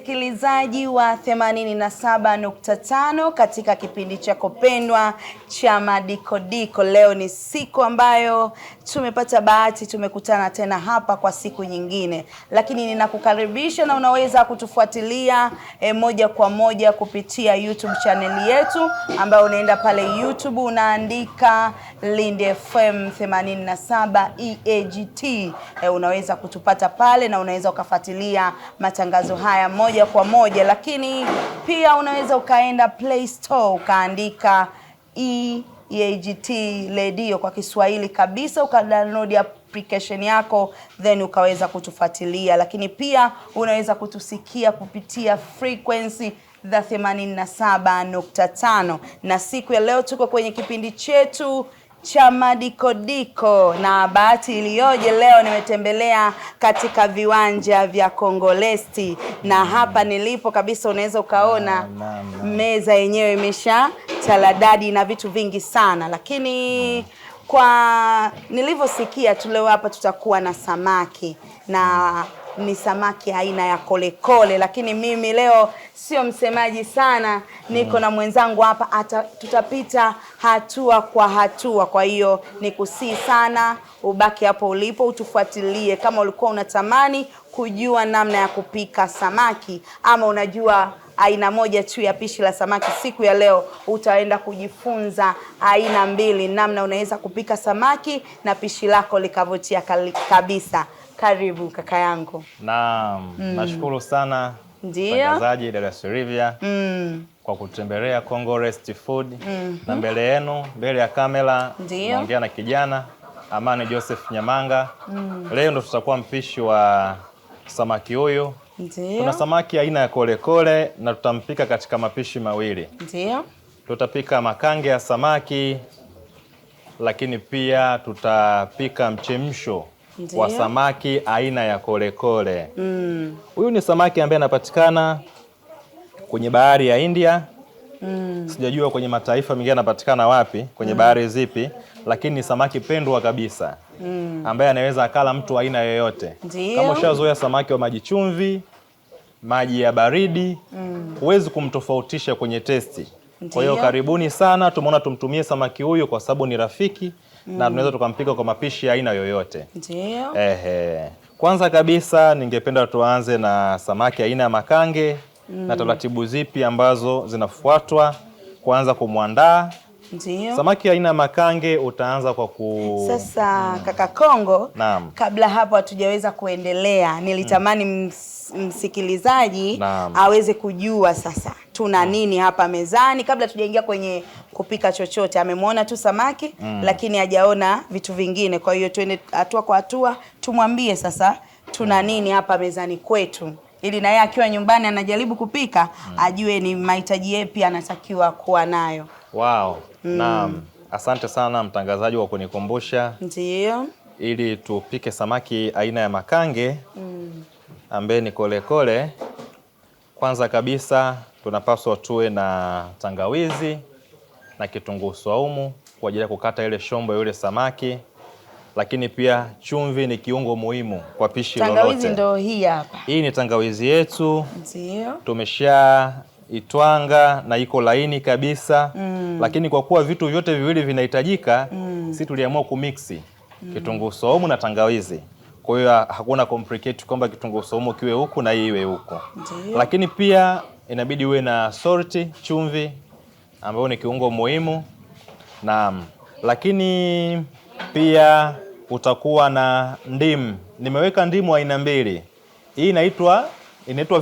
msikilizaji wa 87.5 katika kipindi chako pendwa cha Madikodiko. Leo ni siku ambayo tumepata bahati, tumekutana tena hapa kwa siku nyingine. Lakini ninakukaribisha na unaweza kutufuatilia moja kwa moja kupitia YouTube channel yetu, ambayo unaenda pale YouTube unaandika Lindi FM 87 EAGT. Unaweza kutupata pale na unaweza ukafuatilia matangazo haya moja kwa moja. Lakini pia unaweza ukaenda Play Store ukaandika EAGT Radio kwa Kiswahili kabisa, ukadownload application yako then ukaweza kutufuatilia. Lakini pia unaweza kutusikia kupitia frequency za 87.5. Na siku ya leo tuko kwenye kipindi chetu cha Madikodiko, na bahati iliyoje leo nimetembelea katika viwanja vya Kongolesti, na hapa nilipo kabisa unaweza ukaona meza yenyewe imesha taladadi na vitu vingi sana. Lakini kwa nilivyosikia tu leo hapa tutakuwa na samaki, na ni samaki aina ya kolekole. Lakini mimi leo sio msemaji sana, niko na mwenzangu hapa, tutapita hatua kwa hatua. Kwa hiyo nikusii sana ubaki hapo ulipo utufuatilie. Kama ulikuwa unatamani kujua namna ya kupika samaki, ama unajua aina moja tu ya pishi la samaki, siku ya leo utaenda kujifunza aina mbili, namna unaweza kupika samaki na pishi lako likavutia kabisa. Karibu kaka yangu. Naam, nashukuru sana mtangazaji Dada Silvia kwa kutembelea Kongolesti Food. Na mbele yenu, mbele ya kamera, naongea na kijana Amani Joseph Nyamanga. Leo ndo tutakuwa mpishi wa samaki huyu. Kuna samaki aina ya kolekole na tutampika katika mapishi mawili. Tutapika makange ya samaki, lakini pia tutapika mchemsho wa samaki aina ya kolekole. Huyu ni samaki ambaye anapatikana kwenye bahari ya India. Sijajua kwenye mataifa mengine anapatikana wapi, kwenye bahari zipi, lakini ni samaki pendwa kabisa, ambaye anaweza akala mtu aina yoyote. Kama ushazoea samaki wa maji chumvi, maji ya baridi, huwezi kumtofautisha kwenye testi. Kwa hiyo karibuni sana, tumeona tumtumie samaki huyu kwa sababu ni rafiki na tunaweza tukampika kwa mapishi aina yoyote. Kwanza kabisa ningependa tuanze na samaki aina ya makange na taratibu zipi ambazo zinafuatwa kuanza kumwandaa. Samaki aina ya makange utaanza kwa Sasa kaka Kongo, kabla hapo hatujaweza kuendelea, nilitamani msikilizaji aweze kujua sasa tuna nini hapa mezani, kabla tujaingia kwenye kupika chochote. Amemwona tu samaki lakini hajaona vitu vingine. Kwa hiyo tuende hatua kwa hatua, tumwambie sasa tuna nini hapa mezani kwetu, ili na yeye akiwa nyumbani anajaribu kupika ajue ni mahitaji yapi anatakiwa kuwa nayo. Naam, asante sana mtangazaji kwa kunikumbusha. Ili tupike samaki aina ya makange ambaye ni kolekole. Kwanza kabisa tunapaswa tuwe na tangawizi na kitunguu saumu kwa ajili ya kukata ile shombo ya yule samaki. Lakini pia chumvi ni kiungo muhimu kwa pishi lolote. Tangawizi ndio hii hapa. Hii ni tangawizi yetu. Tumesha itwanga na iko laini kabisa. Lakini kwa kuwa vitu vyote viwili vinahitajika, sisi tuliamua kumixi kitunguu saumu na tangawizi. Kwa hiyo hakuna complicate kwamba kitunguu saumu kiwe huku na hii iwe huku. Lakini pia inabidi uwe na salt, chumvi, ambayo ni kiungo muhimu. Naam. Lakini pia utakuwa na ndimu. Nimeweka ndimu aina mbili. Hii inaitwa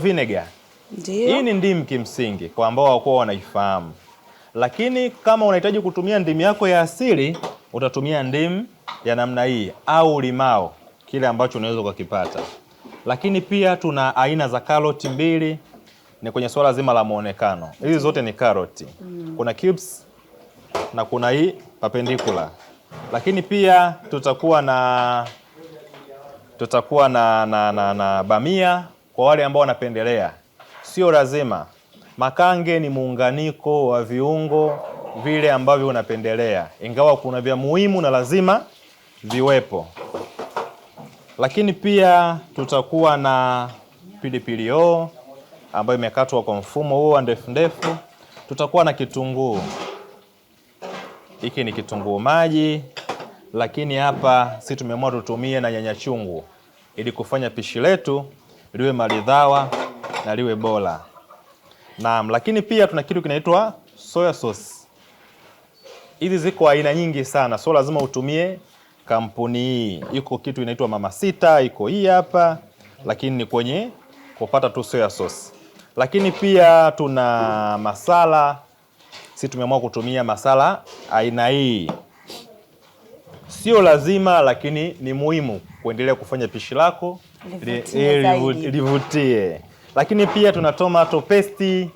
vinegar. Hii ni ndimu kimsingi kwa ambao hawakuwa wanaifahamu. Lakini kama unahitaji kutumia ndimu yako ya asili, utatumia ndimu ya namna hii au limao, kile ambacho unaweza ukakipata. Lakini pia tuna aina za karoti mbili, ni kwenye swala zima la muonekano. Hizi zote ni karoti. Kuna cubes na kuna hii perpendicular. Lakini pia tutakuwa na bamia kwa wale ambao wanapendelea. Sio lazima. Makange ni muunganiko wa viungo vile ambavyo unapendelea, ingawa kuna vya muhimu na lazima viwepo. Lakini pia tutakuwa na pilipili hoho ambayo imekatwa kwa mfumo huo ndefu ndefu. Tutakuwa na kitunguu. Hiki ni kitunguu maji, lakini hapa si tumeamua tutumie na nyanya chungu ili kufanya pishi letu liwe maridhawa na liwe bora. Naam, lakini pia tuna kitu kinaitwa soya sauce. Hizi ziko aina nyingi sana, so lazima utumie kampuni hii. Iko kitu inaitwa Mama Sita, iko hii hapa, lakini ni kwenye kupata tu soya sauce. Lakini pia tuna masala. Sisi tumeamua kutumia masala aina hii. Sio lazima, lakini ni muhimu kuendelea kufanya pishi lako livutie. Lakini pia tuna tomato paste.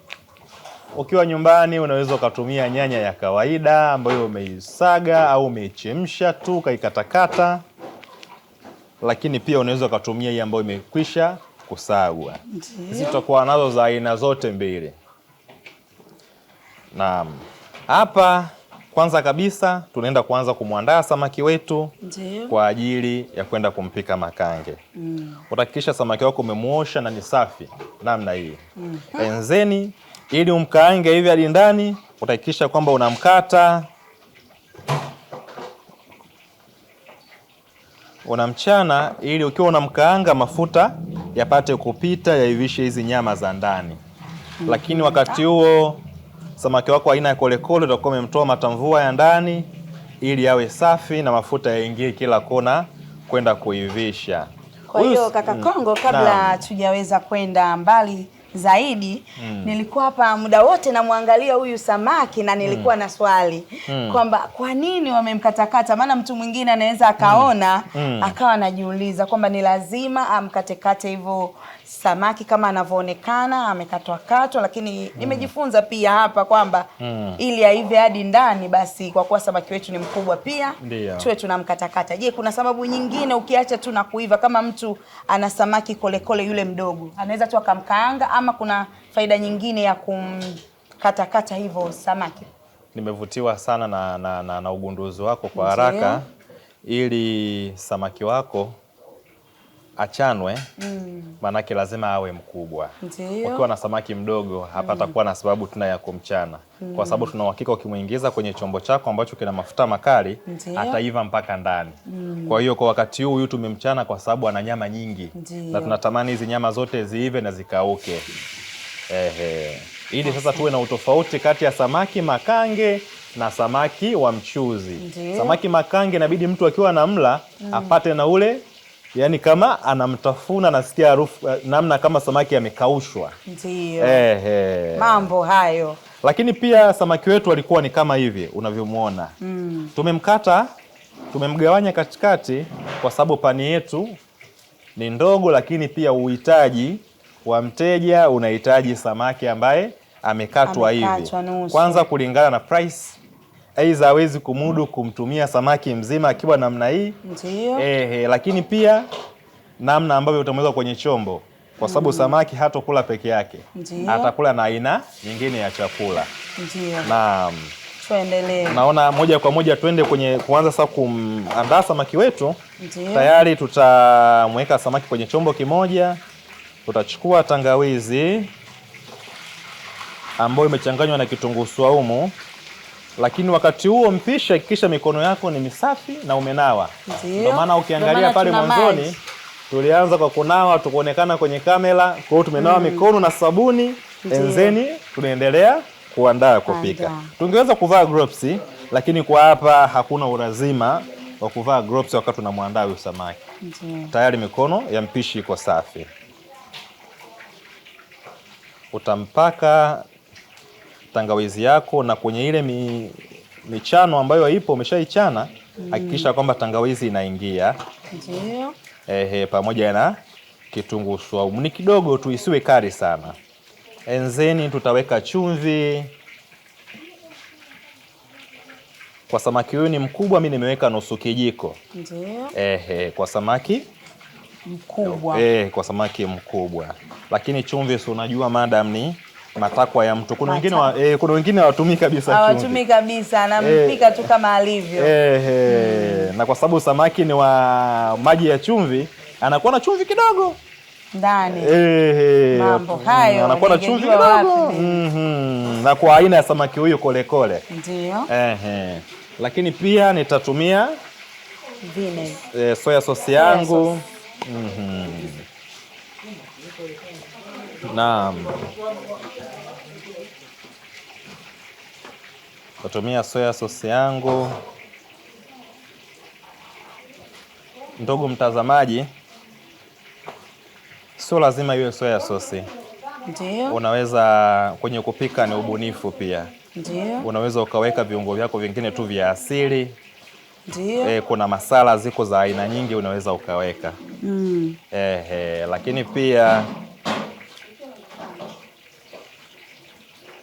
Ukiwa nyumbani unaweza ukatumia nyanya ya kawaida ambayo umeisaga au umeichemsha tu kaikatakata. Lakini pia unaweza ukatumia hii ambayo imekwisha kusagwa. Sisi tutakuwa nazo za aina zote mbili. Naam. Hapa kwanza kabisa tunaenda kuanza kumwandaa samaki wetu kwa ajili ya kwenda kumpika makange. Utahakikisha samaki wako umemuosha na ni safi namna hii. Enzeni ili umkaange hivi hadi ndani, utahakikisha kwamba unamkata, unamchana ili ukiwa unamkaanga mafuta yapate kupita yaivishe hizi nyama za ndani. Lakini wakati huo samaki wako aina ya kolekole utakuwa umemtoa matamvua ya ndani ili yawe safi na mafuta yaingie kila kona kwenda kuivisha. Kwa hiyo kaka Kongo, kabla tujaweza kwenda mbali zaidi, nilikuwa hapa muda wote namwangalia huyu samaki na nilikuwa na swali kwamba kwa nini wamemkatakata? Maana mtu mwingine anaweza akaona akawa anajiuliza kwamba ni lazima amkatekate hivyo samaki kama anavyoonekana amekatwa, lakini nimejifunza pia hapa kwamba ili aive hadi ndani, basi kwa kuwa samaki wetu ni mkubwa pia tuwe tunamkatakata. Je, kuna sababu nyingine ukiacha tu na kuiva? Kama mtu ana samaki kolekole yule mdogo, anaweza tu akamkaanga, ama kuna faida nyingine ya kumkatakata hivyo samaki? Nimevutiwa sana na ugunduzi wako kwa haraka. Ili samaki wako achanwe, manake lazima awe mkubwa. Ukiwa na samaki mdogo hapa atakuwa na sababu tuna ya kumchana. Kwa sababu tuna uhakika ukimuingiza kwenye chombo chako ambacho kina mafuta makali, ataiva mpaka ndani. Kwa hiyo kwa wakati huu tumemchana kwa sababu ana nyama nyingi. Na tunatamani hizi nyama zote ziive na zikauke. Ili sasa tuwe na utofauti kati ya samaki makange na samaki wa mchuzi. Samaki makange inabidi mtu akiwa anamla apate na ule, yani kama anamtafuna nasikia harufu namna kama samaki amekaushwa. Mambo hayo. Lakini pia samaki wetu walikuwa ni kama hivi unavyomuona. Tumemkata, tumemgawanya katikati kwa sababu pani yetu ni ndogo, lakini pia uhitaji wa mteja unahitaji samaki ambaye amekatwa hivi. Kwanza kulingana na price, aidha hawezi kumudu kumtumia samaki mzima akiwa namna hii. Lakini pia namna ambavyo utamweka kwenye chombo, kwa sababu samaki hatokula peke yake, atakula na aina nyingine ya chakula. Naam. Tuendelee. Naona moja kwa moja twende kwenye kuanza sasa kuandaa samaki wetu. Tayari tutamweka samaki kwenye chombo kimoja. Tutachukua tangawizi ambayo imechanganywa na kitunguu saumu. Lakini wakati huo mpisha, hakikisha mikono yako ni misafi na umenawa. Ndio maana ukiangalia pale mwanzoni tulianza kwa kunawa, tukuonekana kwenye kamera. Kwa hiyo tumenawa mikono na sabuni. Enzeni tunaendelea kuandaa kupika. Tungeweza kuvaa gloves, lakini kwa hapa hakuna ulazima wa kuvaa gloves wakati tunamwandaa huyu samaki. Tayari mikono ya mpishi iko safi. Utampaka tangawizi yako, na kwenye ile michano ambayo ipo umeshaichana, hakikisha kwamba tangawizi inaingia. Pamoja na kitunguu saumu ni kidogo tu, isiwe kali sana. Enzeni tutaweka chumvi. Kwa samaki huyu ni mkubwa, mimi nimeweka nusu kijiko. Kwa samaki mkubwa. Kwa samaki mkubwa. Lakini chumvi, si unajua madam ni matakwa ya mtu. Kuna wengine hawatumii kabisa chumvi. Hawatumii kabisa, anampika tu kama alivyo. Na kwa sababu samaki ni wa maji ya chumvi, anakuwa na chumvi kidogo. ndani. Mambo hayo anakuwa na chumvi kidogo. Na kwa aina ya samaki huyu kolekole. Ndio. Lakini pia nitatumia soya sauce yangu. Naam. Nitatumia soya sauce yangu. Ndugu mtazamaji, sio lazima iwe soya sauce. Ndio. Unaweza kwenye kupika ni ubunifu pia. Ndio. Unaweza ukaweka viungo vyako vingine tu vya asili. Ndio. Kuna masala ziko za aina nyingi unaweza ukaweka. Lakini pia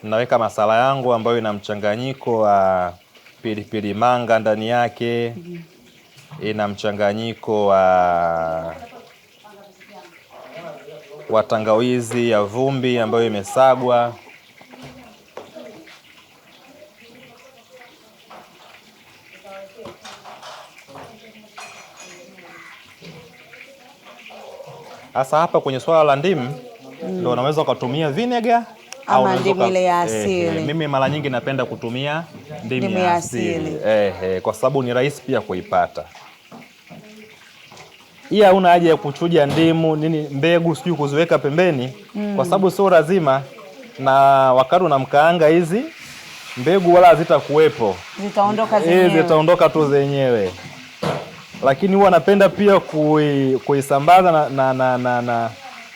naweka masala yangu ambayo ina mchanganyiko wa pilipili manga ndani yake. Ina mchanganyiko wa tangawizi ya vumbi ambayo imesagwa. Hasa hapa kwenye swala la ndimu ndio unaweza ukatumia vinegar au ndimu ile ya asili. Mimi mara nyingi napenda kutumia ndimu ya asili. Kwa sababu ni rahisi pia kuipata. Hii hauna haja ya kuchuja ndimu mbegu sijui kuziweka pembeni kwa sababu sio lazima, na wakati unamkaanga hizi mbegu wala hazitakuwepo. Zitaondoka zenyewe. Zitaondoka tu zenyewe. Lakini huwa napenda pia kuisambaza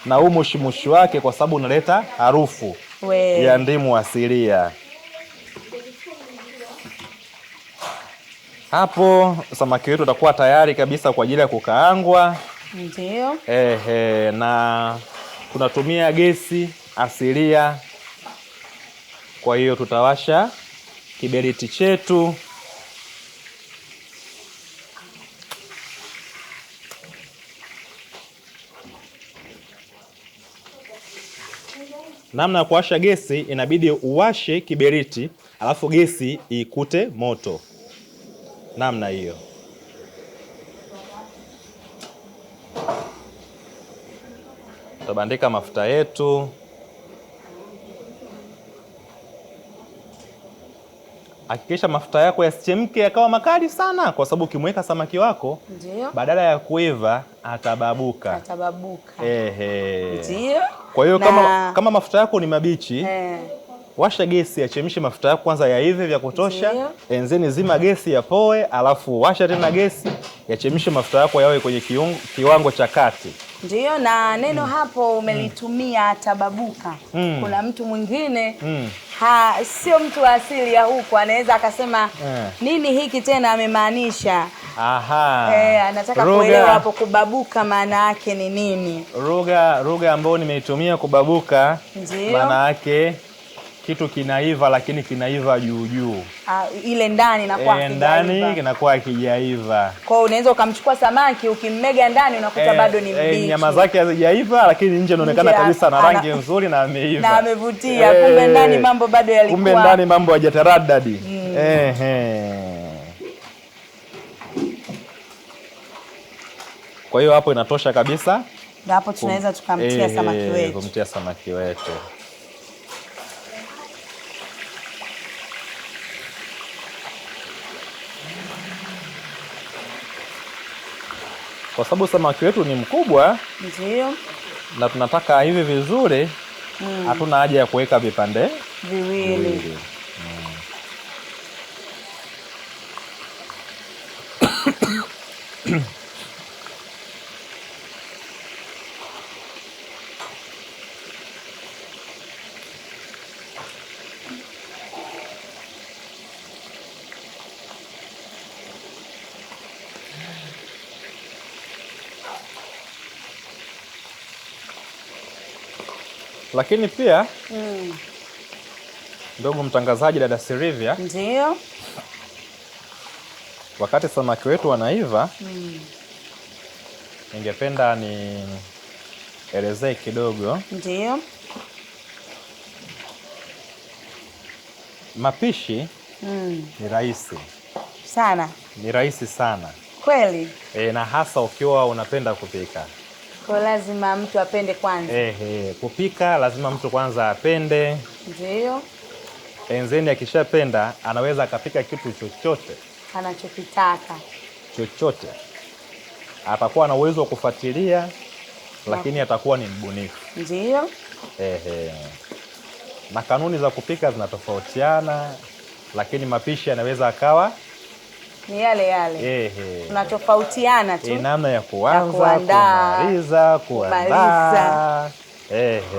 na mushimushi wake kwa sababu unaleta harufu ya ndimu asilia. Hapo samaki wetu utakuwa tayari kabisa kwa ajili ya kukaangwa. Ndio. Na tunatumia gesi asilia. Kwa hiyo tutawasha kiberiti chetu. Namna ya kuwasha gesi, inabidi uwashe kiberiti alafu gesi ikute moto. Namna hiyo. Tutabandika mafuta yetu. Hakikisha mafuta yako yasichemke yakawa makali sana, kwa sababu ukimweka samaki wako badala ya kuiva atababuka. Ndio. Kwa hiyo kama mafuta yako ni mabichi, washa gesi, yachemshe mafuta yako kwanza yaive vya kutosha. Enzeni zima gesi yapoe, alafu washa tena gesi, yachemshe mafuta yako yawe kwenye kiwango cha kati. Ndio, na neno hapo umelitumia atababuka. Kuna mtu mwingine sio mtu wa asili ya huko, anaweza akasema nini hiki tena amemaanisha. Anataka kuelewa hapo kubabuka maana yake ni nini. Lugha ambayo nimeitumia kubabuka maana yake kitu kinaiva lakini kinaiva juu juu. Ile ndani inakuwa kijaiva. Ndani kinakuwa kijaiva. Kwa hiyo unaweza ukamchukua samaki ukimmega ndani unakuta bado ni mbichi. Nyama zake hazijaiva lakini nje inaonekana kabisa na rangi nzuri na ameiva. Na amevutia. Kumbe ndani mambo bado yalikuwa. Kumbe ndani mambo hayajataradadi. Kwa hiyo hapo inatosha kabisa. Na hapo tunaweza tukamtia samaki wetu. Kumtia samaki wetu. Kwa sababu samaki wetu ni mkubwa, ndio, na tunataka hivi vizuri, hatuna haja ya kuweka vipande viwili. Lakini pia ndugu mtangazaji, dada Sylvia, ndio, wakati samaki wetu wanaiva, ningependa nielezee kidogo. Ndio. Mapishi ni rahisi sana. Ni rahisi sana kweli, na hasa ukiwa unapenda kupika. Kwa lazima mtu apende kwanza. Kupika lazima mtu kwanza apende. Ndio. Enzeni akishapenda anaweza akapika kitu chochote anachokitaka. Chochote. Atakuwa na uwezo wa kufuatilia, lakini atakuwa ni mbunifu. Ndio. Na kanuni za kupika zinatofautiana, lakini mapishi yanaweza akawa ni yale yale. Tunatofautiana tu. Namna ya kuanza, kuandaa.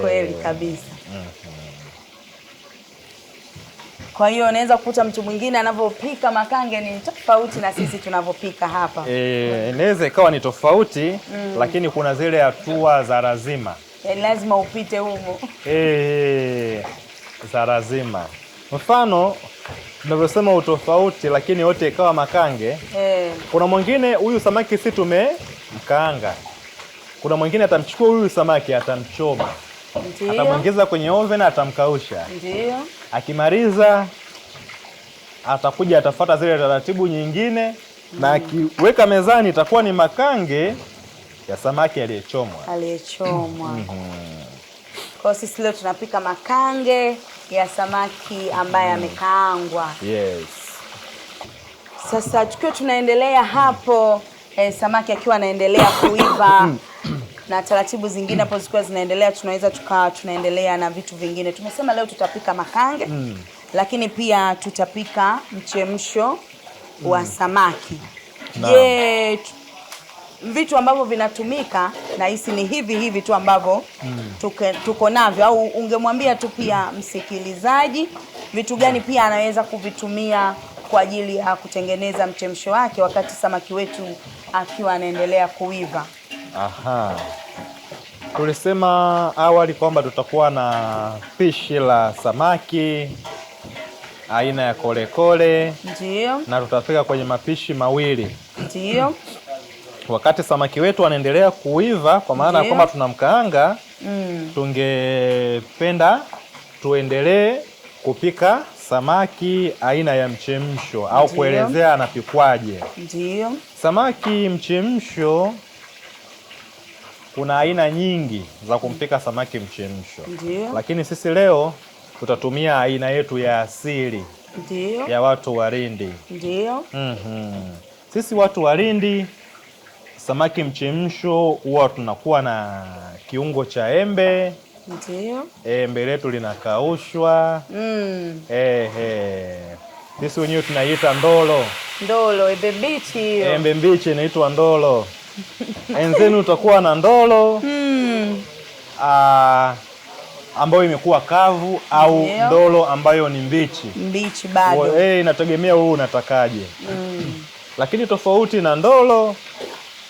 Kweli kabisa. Kwa hiyo unaweza kukuta mtu mwingine anavyopika makange ni tofauti na sisi tunavyopika hapa. Inaweza ikawa ni tofauti, lakini kuna zile hatua za lazima. Yaani lazima upite humo. Za lazima. Mfano tunavyosema utofauti, lakini wote ikawa makange. Kuna mwingine huyu samaki si tumemkaanga. Kuna mwingine atamchukua huyu samaki atamchoma. Atamuingiza kwenye oven, atamkausha. Ndio. Akimaliza atakuja atafuata zile taratibu nyingine na akiweka mezani itakuwa ni makange ya samaki aliyechomwa. Kwa sisi leo tunapika makange ya samaki ambaye amekaangwa. Yes. Sasa tukiwa tunaendelea hapo, samaki akiwa anaendelea kuiva na taratibu zingine hapo zikiwa zinaendelea, tunaweza tunaendelea na vitu vingine. Tumesema leo tutapika makange, lakini pia tutapika mchemsho wa samaki. Je, vitu ambavyo vinatumika na hisi ni hivi tu ambavyo tuko navyo, au ungemwambia tu pia msikilizaji vitu gani pia anaweza kuvitumia kwa ajili ya kutengeneza mchemsho wake wakati samaki wetu akiwa anaendelea kuiva? Tulisema awali kwamba tutakuwa na pishi la samaki aina ya kolekole. Ndio. Na tutapika kwenye mapishi mawili. Ndio. Wakati samaki wetu anaendelea kuiva, kwa maana kwamba tunamkaanga, tungependa tuendelee kupika samaki aina ya mchemsho au kuelezea anapikwaje. Ndio. Samaki mchemsho kuna aina nyingi za kumpika samaki mchemsho. Ndio. Lakini sisi leo tutatumia aina yetu ya asili. Ndio. Ya watu wa Lindi. Ndio. Sisi watu wa Lindi, samaki mchemsho huwa tunakuwa na kiungo cha embe. Ndio. Embe letu linakaushwa. Sisi wenyewe tunaiita ndolo. Ndolo, embe mbichi hiyo. Embe mbichi inaitwa ndolo. Enzenu utakuwa na ndolo ambayo imekuwa kavu au ndolo ambayo ni mbichi bado. Inategemea wewe unatakaje. Lakini tofauti na ndolo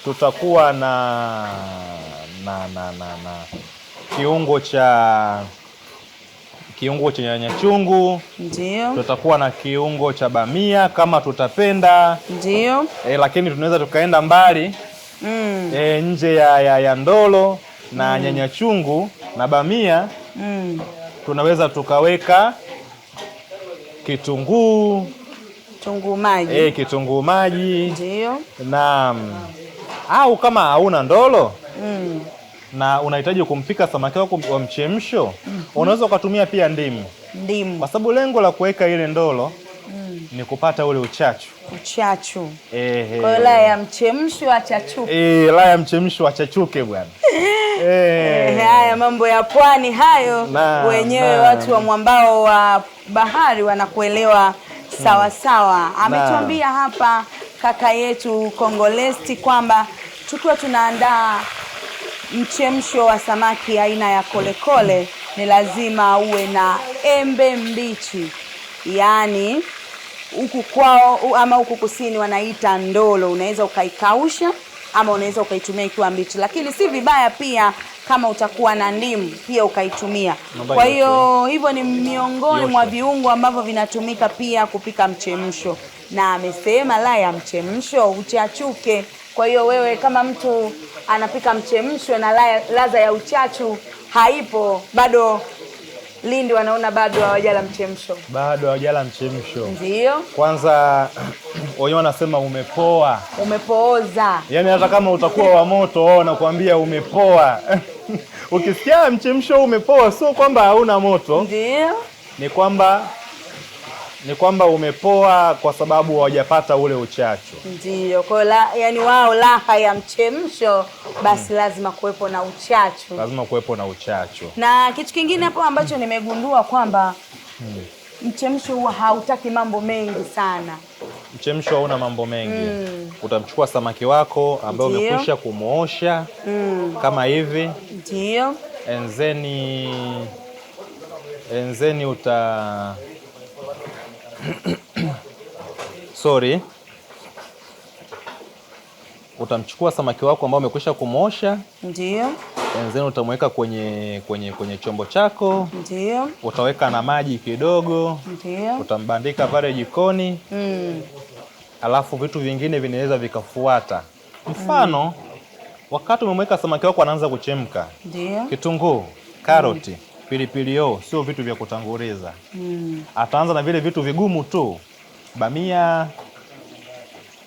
tutakuwa na kiungo cha nyanya chungu. Ndio. Tutakuwa na kiungo cha bamia kama tutapenda. Ndio. Lakini tunaweza tukaenda mbali nje ya ndolo na nyanya chungu na bamia. Tunaweza tukaweka kitunguu maji. Kitunguu maji. Ndio. Au kama hauna ndolo na unahitaji kumpika samaki wako wa mchemsho, unaweza ukatumia pia ndimu. Kwa sababu lengo la kuweka ile ndolo ni kupata ule uchachu. Kwa hiyo la ya mchemsho achachuke. La ya mchemsho achachuke bwana. Haya mambo ya pwani hayo, wenyewe watu wa mwambao wa bahari wanakuelewa sawa sawa. Ametuambia hapa kaka yetu Kongolesti kwamba tukiwa tunaandaa mchemsho wa samaki aina ya kolekole ni lazima uwe na embe mbichi. Yaani huku kwao ama huku kusini wanaita ndolo. Unaweza ukaikausha ama unaweza ukaitumia ikiwa mbichi, lakini si vibaya pia kama utakuwa na ndimu pia ukaitumia. Kwa hiyo hivyo ni miongoni mwa viungo ambavyo vinatumika pia kupika mchemsho. Na amesema la ya mchemsho uchachuke. Kwa hiyo wewe kama mtu anapika mchemsho na ladha ya uchachu haipo, bado Lindi wanaona bado hawajala mchemsho. Bado hawajala mchemsho. Ndio. Kwanza wao wanasema umepoa. Umepooza. Yaani hata kama utakuwa wa moto wao wanakuambia umepoa. Ukisikia mchemsho umepoa sio kwamba hauna moto. Ndio. Ni kwamba umepoa kwa sababu hawajapata ule uchachu. Ndio. Kwa yani wao raha ya mchemsho basi lazima kuwepo na uchachu. Lazima kuwepo na uchachu. Na kitu kingine hapo ambacho nimegundua kwamba mchemsho huwa hautaki mambo mengi sana. Mchemsho hauna mambo mengi. Utamchukua samaki wako ambao umekwisha kumuosha kama hivi. Ndio. Enzeni utamchukua samaki wako ambao umekwisha kumuosha. Ndio. Enzeni utamweka kwenye chombo chako. Ndio. Utaweka na maji kidogo. Ndio. Utambandika pale jikoni. Alafu vitu vingine vinaweza vikafuata. Mfano, wakati umemweka samaki wako anaanza kuchemka. Ndio. Kitunguu, karoti, pilipili hoho sio vitu vya kutanguliza. Ataanza na vile vitu vigumu tu. Bamia,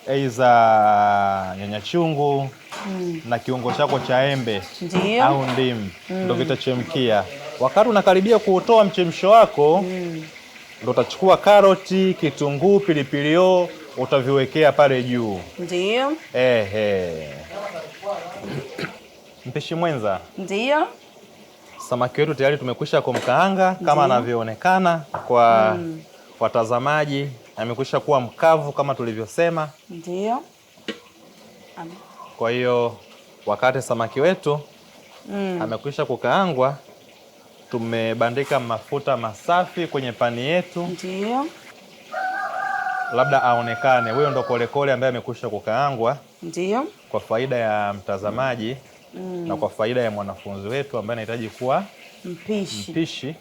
aiza nyanya chungu na kiungo chako cha embe au ndimu ndio vitachemkia. Wakati unakaribia kuutoa mchemsho wako ndio utachukua karoti, kitunguu, pilipili hoho utaviwekea pale juu. Ndio. Mpishi mwenza. Ndio. Samaki wetu tayari tumekwisha kumkaanga kama anavyoonekana kwa watazamaji. Amekwisha kuwa mkavu kama tulivyosema. Ndio. Kwa hiyo wakati samaki wetu amekwisha kukaangwa, tumebandika mafuta masafi kwenye pani yetu. Ndio. Labda aonekane huyo ndo kolekole ambaye amekwisha kukaangwa. Ndio. Kwa faida ya mtazamaji na kwa faida ya mwanafunzi wetu ambaye anahitaji kuwa mpishi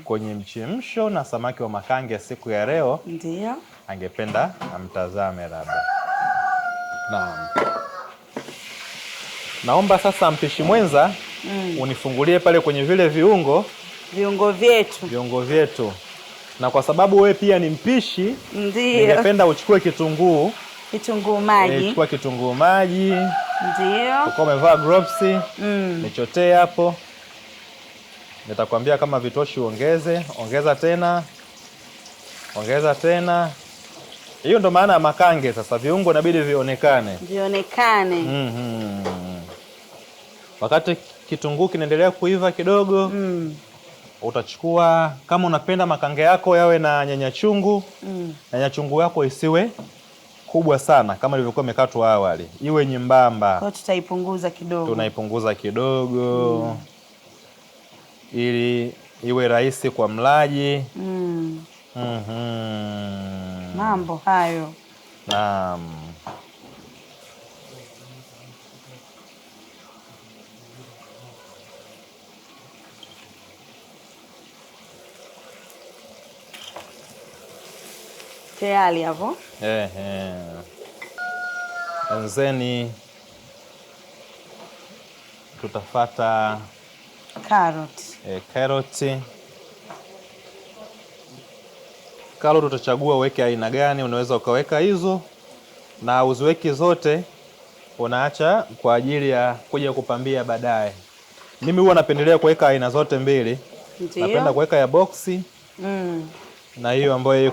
kwenye mchemsho na samaki wa makange siku ya leo. Ndio. Angependa amtazame labda. Naam. Naomba sasa mpishi mwenza unifungulie pale kwenye vile viungo vyetu. Na kwa sababu wewe pia ni mpishi, ningependa uchukue kitunguu maji. Chukua kitunguu maji. Ndio. Uko umevaa gloves. Nichotee hapo. Nitakwambia kama vitoshi ongeza tena. Hiyo ndo maana ya makange sasa, viungo inabidi vionekane. Wakati kitunguu kinaendelea kuiva kidogo, utachukua kama unapenda makange yako yawe na nyanya chungu. Nyanya chungu yako isiwe kubwa sana kama ilivyokuwa imekatwa awali, iwe nyembamba. Kwa Tunaipunguza kidogo ili iwe rahisi kwa mlaji. Mambo hayo. Naam. Tayari hapo. Enzeni tutafata karoti. Karoti utachagua uweke aina gani, unaweza ukaweka hizo na uziweki zote, unaacha kwa ajili ya kuja kupambia baadaye. Mimi huwa napendelea kuweka aina zote mbili. Napenda kuweka ya boksi na hiyo ambayo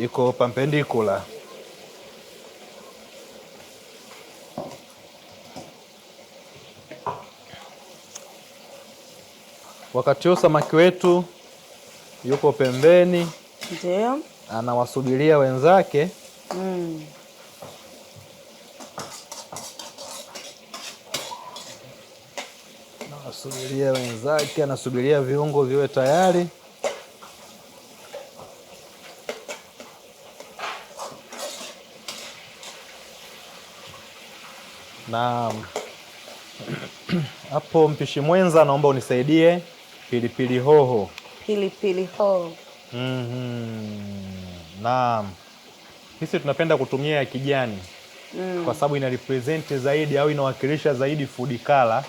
iko perpendicular. Wakati huo samaki wetu yuko pembeni. Ndio. Anawasubiria wenzake. Anasubiria viungo viwe tayari. Na hapo mpishi mwenza, naomba unisaidie pilipili hoho. Naam. Sisi tunapenda kutumia ya kijani kwa sababu ina represent zaidi au inawakilisha zaidi food color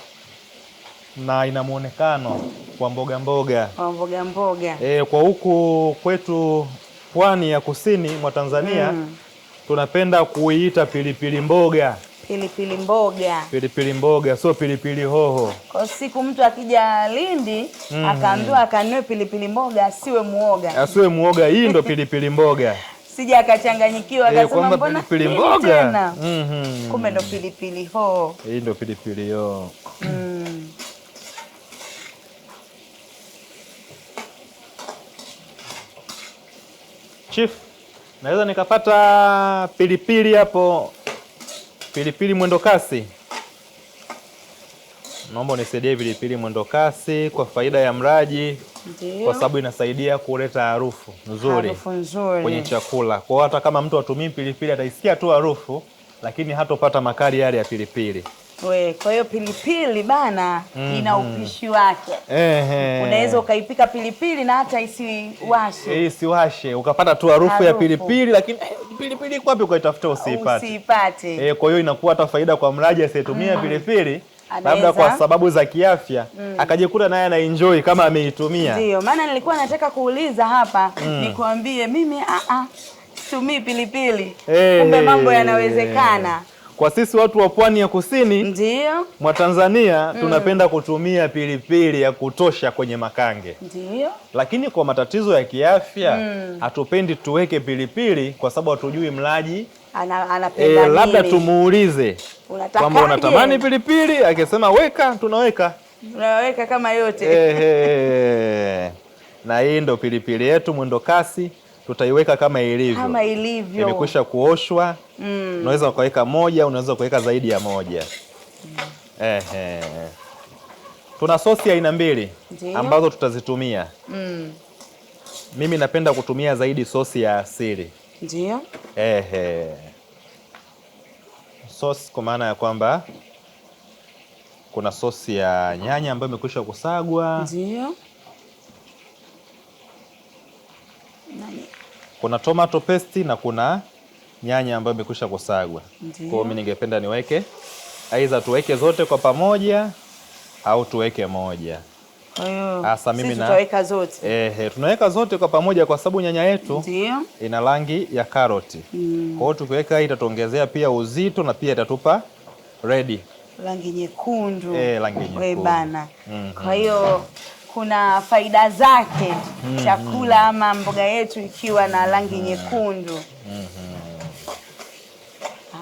na ina muonekano Kwa mboga mboga. Kwa mboga mboga. Kwa huku kwetu pwani ya kusini mwa Tanzania tunapenda kuiita pilipili mboga. Pilipili mboga. Pilipili mboga, sio pilipili hoho. Kwa siku mtu akija Lindi akaambiwa akanunue pilipili mboga asiwe muoga. Asiwe muoga, hii ndo pilipili mboga. Sija akachanganyikiwa akasema mbona pilipili mboga? Kumbe ndo pilipili hoho. Hii ndo pilipili hoho. Chief, naweza nikapata pilipili hapo, pilipili mwendo kasi. Naomba unisaidie pilipili mwendo kasi kwa faida ya mlaji. Ndiyo. Kwa sababu inasaidia kuleta harufu nzuri kwenye chakula. Kwa hata kama mtu atumii pilipili ataisikia tu harufu, lakini hatopata makali yale ya pilipili. Kwa hiyo pilipili bana ina upishi wake. Unaweza ukaipika pilipili na hata isiwashe. Isiwashe, ukapata tu harufu ya pilipili, lakini pilipili iko wapi ukaitafuta usipate. Kwa hiyo inakuwa hata faida kwa mlaji asiyetumia pilipili. Labda kwa sababu za kiafya akajikuta naye anaenjoy kama ameitumia. Ndio, maana nilikuwa nataka kuuliza hapa nikwambie mimi situmii pilipili. Kumbe mambo yanawezekana. Kwa sisi watu wa pwani ya kusini ndio mwa Tanzania tunapenda kutumia pilipili ya kutosha kwenye makange. Ndio. Lakini kwa matatizo ya kiafya hatupendi tuweke pilipili kwa sababu hatujui mlaji anapenda nini. Labda tumuulize kwamba unatamani pilipili, akisema weka, tunaweka. Tunaweka kama yote. Na hii ndo pilipili yetu mwendo kasi, tutaiweka kama ilivyo. Kama ilivyo. Imekwisha kuoshwa. Unaweza ukaweka moja, unaweza ukaweka zaidi ya moja. Tuna sosi aina mbili ambazo tutazitumia. Mimi napenda kutumia zaidi sosi ya asili. Ndio. Sosi kwa maana ya kwamba kuna sosi ya nyanya ambayo imekwisha kusagwa. Ndio. Kuna tomato paste na kuna nyanya ambayo imekwisha kusagwa. Kwa hiyo mimi ningependa niweke aidha tuweke zote kwa pamoja au tuweke moja. Kwa hiyo hasa mimi tutaweka zote. Tunaweka zote kwa pamoja kwa sababu nyanya yetu ina rangi ya karoti. Kwa hiyo tukiweka hii itatuongezea pia uzito na pia itatupa rangi nyekundu. Rangi nyekundu. Bana. Kwa hiyo kuna faida zake chakula ama mboga yetu ikiwa na rangi nyekundu.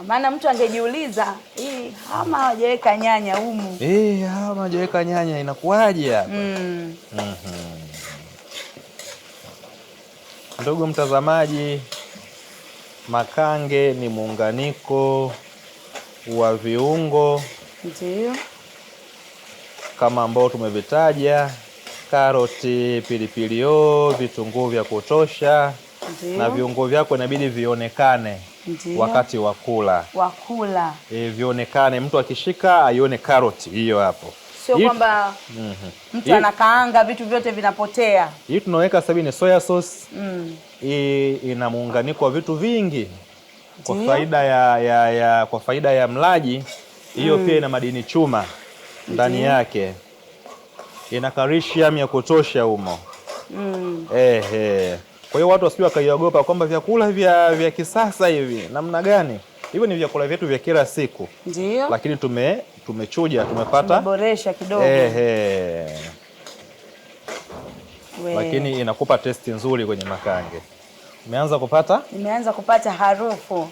Maana mtu angejiuliza hii ama hawajaweka nyanya humu. Ama hawajaweka nyanya inakuaje hapa? Ndugu mtazamaji, makange ni muunganiko wa viungo kama ambao tumevitaja: karoti, pilipili hoho, vitunguu vya kutosha. Na viungo vyako inabidi vionekane wakati wa kula. Vionekane, mtu akishika aione karoti hiyo hapo. Sio kwamba mtu anakaanga vitu vyote vinapotea. Hii tunaweka sababu ni soya sauce. Hii ina muunganiko wa vitu vingi kwa faida ya mlaji. Hiyo pia ina madini chuma ndani yake. Ina calcium ya kutosha humo. Kwa hiyo watu wasije wakaiogopa kwamba vyakula vya kisasa hivi namna gani. Hivyo ni vyakula vyetu vya kila siku. Ndio. Lakini tumechuja, tumepata. Tumeboresha kidogo. Lakini inakupa testi nzuri kwenye makange. Nimeanza kupata harufu.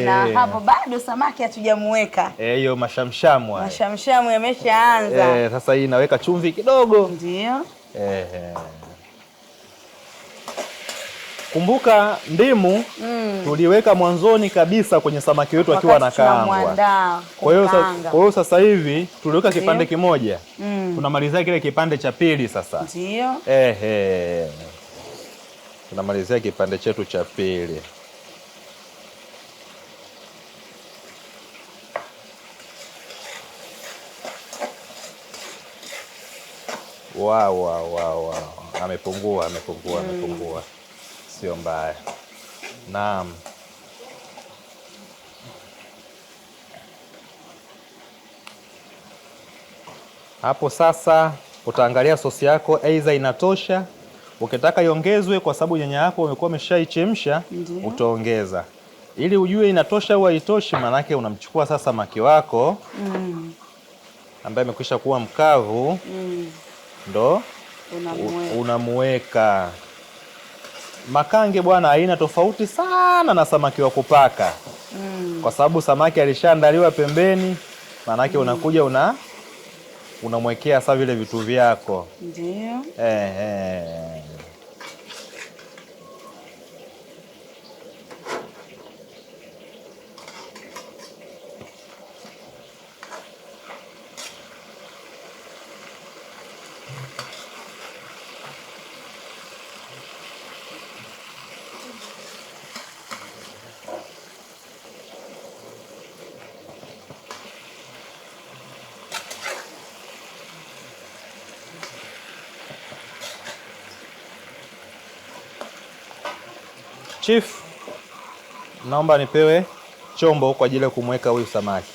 Na hapo bado samaki hatujamuweka. Hiyo mashamshamu haya. Mashamshamu yameshaanza. Sasa hii naweka chumvi kidogo. Ndio. Kumbuka ndimu tuliweka mwanzoni kabisa kwenye samaki wetu akiwa anakaangwa. Kwa hiyo sasa hivi tuliweka kipande kimoja. Tunamalizia kile kipande cha pili sasa. Ndio. Tunamalizia kipande chetu cha pili. Wow. Amepungua. Sio mbaya. Naam. Hapo sasa utaangalia sosi yako aidha inatosha. Ukitaka iongezwe kwa sababu nyanya yako umekuwa umeshaichemsha, utaongeza. Ili ujue inatosha au haitoshi, manake unamchukua sasa samaki wako ambaye amekwisha kuwa mkavu, ndo unamuweka. Makange bwana aina tofauti sana na samaki wa kupaka. Kwa sababu samaki alishaandaliwa pembeni, manake unakuja unamwekea sasa vile vitu vyako. Ndio. Chief, naomba nipewe chombo kwa ajili ya kumweka huyu samaki.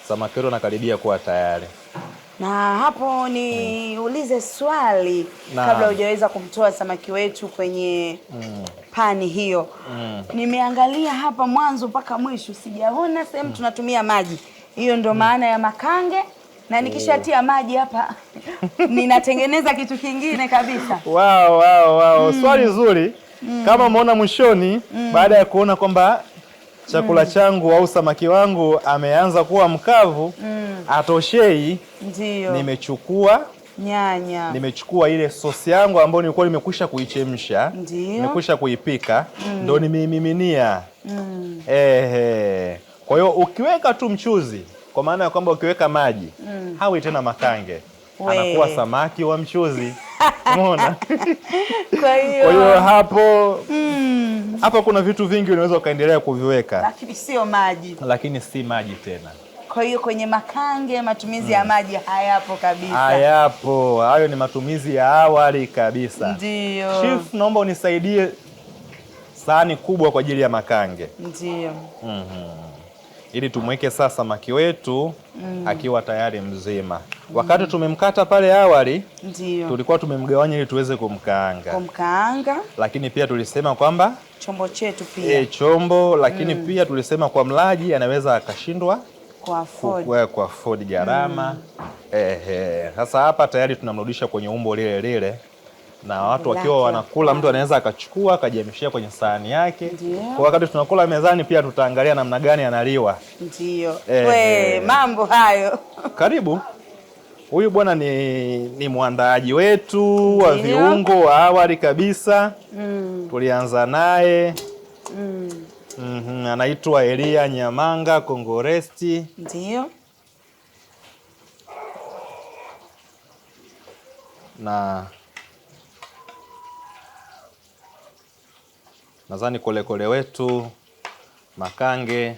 Samaki wetu anakaribia kuwa tayari. Na hapo niulize swali kabla hujaweza kumtoa samaki wetu kwenye pani hiyo. Nimeangalia hapa mwanzo mpaka mwisho, sijaona sehemu tunatumia maji. Hiyo ndo maana ya makange, na nikishatia maji hapa ninatengeneza kitu kingine kabisa. Wow. Swali zuri. Kama umeona mwishoni, baada ya kuona kwamba chakula changu au samaki wangu ameanza kuwa mkavu, atoshei, ndio nimechukua nyanya, nimechukua ile sosi yangu ambayo nilikuwa nimekwisha kuichemsha, nimekwisha kuipika, ndo nimeimiminia. Kwa hiyo ukiweka tu mchuzi, kwa maana ya kwamba ukiweka maji, hawi tena makange, anakuwa samaki wa mchuzi. Umeona? Kwa hiyo hapo kuna vitu vingi unaweza ukaendelea kuviweka, lakini sio maji. Lakini si maji tena. Kwa hiyo kwenye makange matumizi ya maji hayapo kabisa. Hayapo. Hayo ni matumizi ya awali kabisa. Ndio. Chief, naomba unisaidie sahani kubwa kwa ajili ya makange. Ndio. Ili tumweke sasa samaki wetu akiwa tayari mzima. Wakati tumemkata pale awali, tulikuwa tumemgawanya ili tuweze kumkaanga. Lakini pia tulisema kwamba chombo chetu pia. Chombo, lakini pia tulisema kwa mlaji anaweza akashindwa kwa afford gharama. Sasa hapa tayari tunamrudisha kwenye umbo lile lile. Na watu wakiwa wanakula, mtu anaweza akachukua akajamishia kwenye sahani yake. Kwa wakati tunakula mezani pia tutaangalia namna gani analiwa. Ndio. Mambo hayo. Karibu. Huyu bwana ni mwandaaji wetu wa viungo wa awali kabisa. Tulianza naye. Anaitwa Elia Nyamanga Kongolesti. Ndio. Na nadhani kolekole wetu makange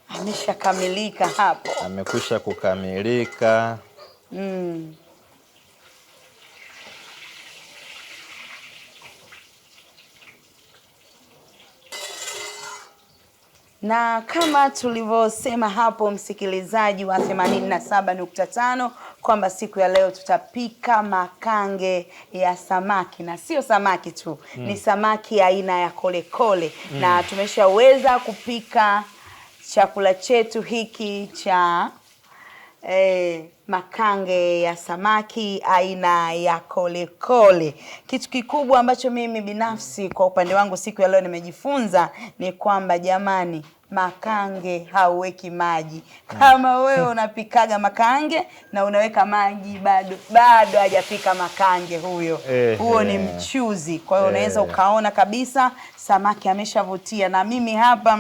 ameshakamilika hapo. Amekwisha kukamilika. Na kama tulivyosema hapo, msikilizaji wa 87.5, kwamba siku ya leo tutapika makange ya samaki, na sio samaki tu, ni samaki aina ya kolekole. Na tumeshaweza kupika chakula chetu hiki cha makange ya samaki aina ya kolekole. Kitu kikubwa ambacho mimi binafsi kwa upande wangu siku ya leo nimejifunza ni kwamba jamani, makange hauweki maji. Kama wewe unapikaga makange na unaweka maji, bado hajapika makange huyo. Huo ni mchuzi. Kwa hiyo unaweza ukaona kabisa samaki ameshavutia. Na mimi hapa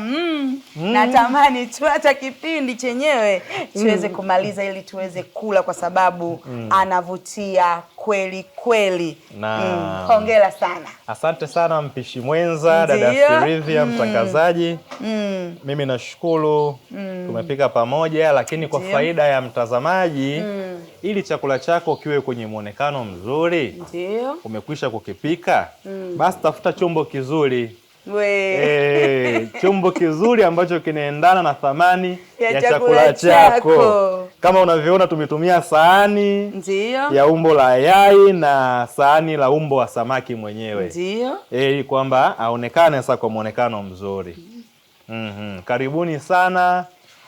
natamani tu hata kipindi chenyewe tuweze kumaliza ili tuweze kula, kwa sababu anavutia kweli kweli. Hongera sana. Asante sana mpishi mwenza, dada Sylvia, mtangazaji. Mimi nashukuru tumepika pamoja, lakini kwa faida ya mtazamaji, ili chakula chako kiwe kwenye muonekano mzuri, umekwisha kukipika, basi tafuta chombo kizuri. Chombo kizuri ambacho kinaendana na thamani ya chakula chako. Kama unavyoona tumetumia sahani ndio ya umbo la yai na sahani la umbo wa samaki mwenyewe. Ndio. Ili kwamba aonekane sasa kwa muonekano mzuri. Karibuni sana.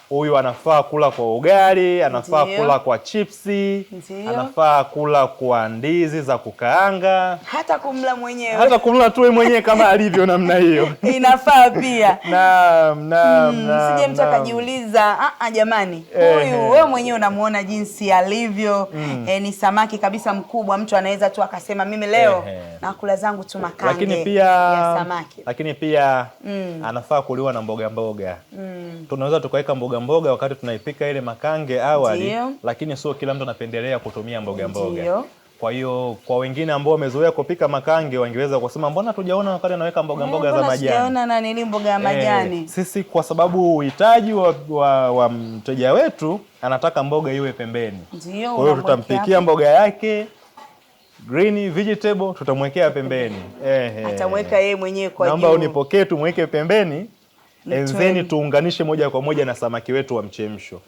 Huyu anafaa kula kwa ugali, anafaa kula kwa chipsi, anafaa kula kwa ndizi za kukaanga, hata kumla mwenyewe. Hata kumla tu mwenyewe kama alivyo namna hiyo. Inafaa pia. Sije mtu naam. Akajiuliza, jamani, huyu wewe mwenyewe unamuona jinsi alivyo. Ni samaki kabisa mkubwa, mtu anaweza tu akasema mimi leo nakula zangu tu makange ya samaki. Lakini pia anafaa kuliwa na mboga mboga. Tunaweza tukaweka mboga mboga wakati tunaipika ile makange awali. Lakini sio kila mtu anapendelea kutumia mboga mboga. Kwa hiyo kwa wengine ambao wamezoea kupika makange wangeweza kusema mbona tujaona wakati anaweka mboga mboga za majani. Tujaona na nini mboga ya majani. Sisi kwa sababu uhitaji wa mteja wetu anataka mboga iwe pembeni. Kwa hiyo tutampikia mboga yake green vegetable, tutamwekea pembeni. Atamweka yeye mwenyewe kwa juu. Naomba unipokee tumweke pembeni. Enzeni tuunganishe moja kwa moja na samaki wetu wa mchemsho.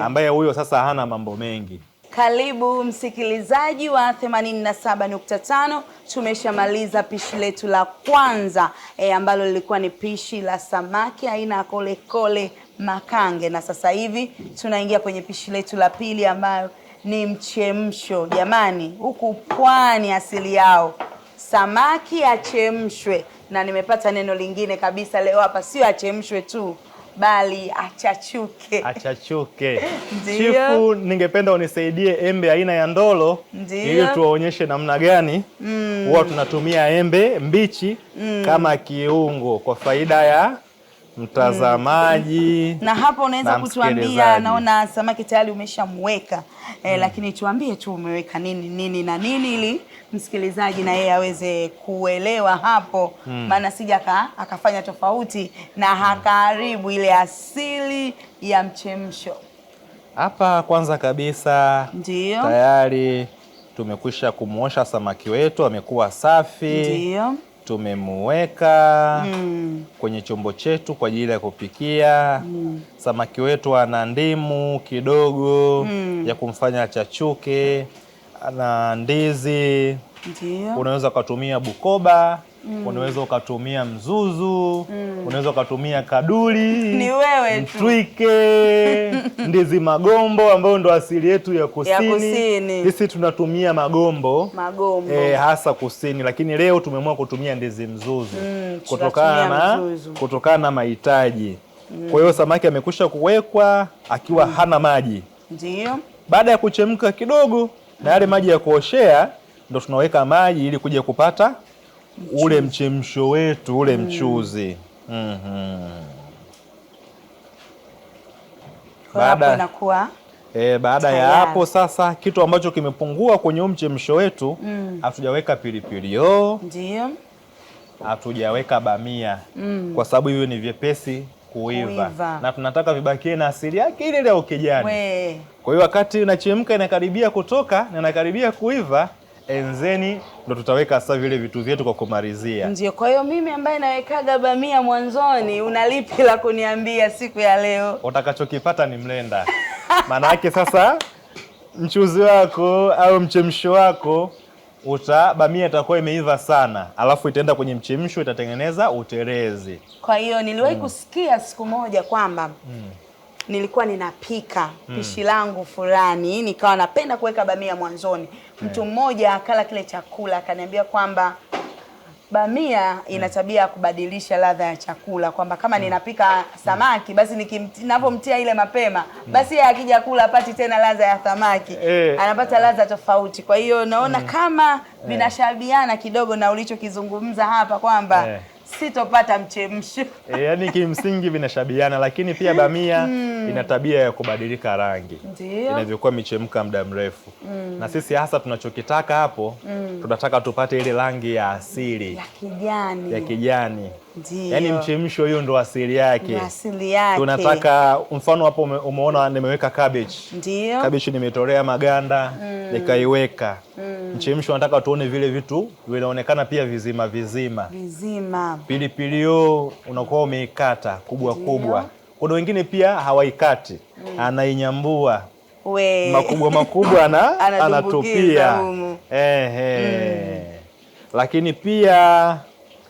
Ambaye huyo sasa hana mambo mengi. Karibu msikilizaji wa 87.5. Tumeshamaliza pishi letu la kwanza ambalo lilikuwa ni pishi la samaki aina ya kole makange, na sasa hivi tunaingia kwenye pishi letu la pili ambayo ni mchemsho. Jamani, huku pwani asili yao samaki achemshwe, na nimepata neno lingine kabisa leo hapa, sio achemshwe tu bali achachuke. Achachuke. Chifu, ningependa unisaidie embe aina ya ndolo ili tuwaonyeshe namna gani huwa tunatumia embe mbichi kama kiungo kwa faida ya mtazamaji. Na hapo unaweza kutuambia, naona samaki tayari umeshamweka lakini tuambie tu umeweka nini na nini ili msikilizaji na yeye aweze kuelewa hapo, maana sija akafanya tofauti na hakaribu ile asili ya mchemsho. Hapa kwanza kabisa tayari tumekwisha kumuosha samaki wetu, amekuwa safi. Tumemuweka kwenye chombo chetu kwa ajili ya kupikia. Samaki wetu ana ndimu kidogo ya kumfanya achachuke, ana ndizi. Unaweza ukatumia Bukoba, unaweza ukatumia mzuzu, unaweza ukatumia kaduli, ni wewe tu. Mtwike, ndizi magombo ambayo ndo asili yetu ya kusini. Sisi tunatumia magombo. Hasa kusini, lakini leo tumeamua kutumia ndizi mzuzu kutokana na mahitaji. Kwa hiyo samaki amekwisha kuwekwa akiwa hana maji. Baada ya kuchemka kidogo na yale maji ya kuoshea, ndo tunaweka maji ili kuja kupata ule mchemsho wetu, ule mchuzi. Baada ya hapo sasa, kitu ambacho kimepungua kwenye mchemsho wetu, hatujaweka pilipili hoho, hatujaweka bamia, kwa sababu hiyo ni vyepesi kuiva. Na tunataka vibakie na asili yake ile ya ukijani. Kwa hiyo wakati inachemka inakaribia kutoka na inakaribia kuiva, enzeni ndo tutaweka sasa vile vitu vyetu kwa kumalizia. Ndio, kwa hiyo mimi ambaye nawekaga bamia mwanzoni, unalipi la kuniambia siku ya leo? Utakachokipata ni mlenda. Maana yake sasa mchuzi wako au mchemsho wako bamia itakuwa imeiva sana, alafu itaenda kwenye mchemsho itatengeneza utelezi. Kwa hiyo niliwahi kusikia siku moja kwamba nilikuwa ninapika pishi langu fulani, nikawa napenda kuweka bamia mwanzoni. Mtu mmoja akala kile chakula akaniambia kwamba bamia ina tabia ya kubadilisha ladha ya chakula, kwamba kama ninapika samaki basi ninapomtia ile mapema basi yeye akija kula apati tena ladha ya samaki, anapata ladha tofauti. Kwa hiyo naona kama vinashabiana kidogo na ulichokizungumza hapa kwamba sitopata mchemsho. Yaani kimsingi vinashabiana, lakini pia bamia ina tabia ya kubadilika rangi inavyokuwa michemka muda mrefu. Na sisi hasa tunachokitaka hapo, tunataka tupate ile rangi ya asili ya kijani. Yaani mchemsho hiyo ndo asili yake. Tunataka mfano hapo umeona nimeweka cabbage. Cabbage nimetolea maganda nikaiweka. Mchemsho nataka tuone vile vitu vinaonekana pia vizima. Pilipili hiyo unakuwa umeikata kubwa kubwa. Kuna wengine pia hawaikati, anainyambua makubwa anatupia. Lakini pia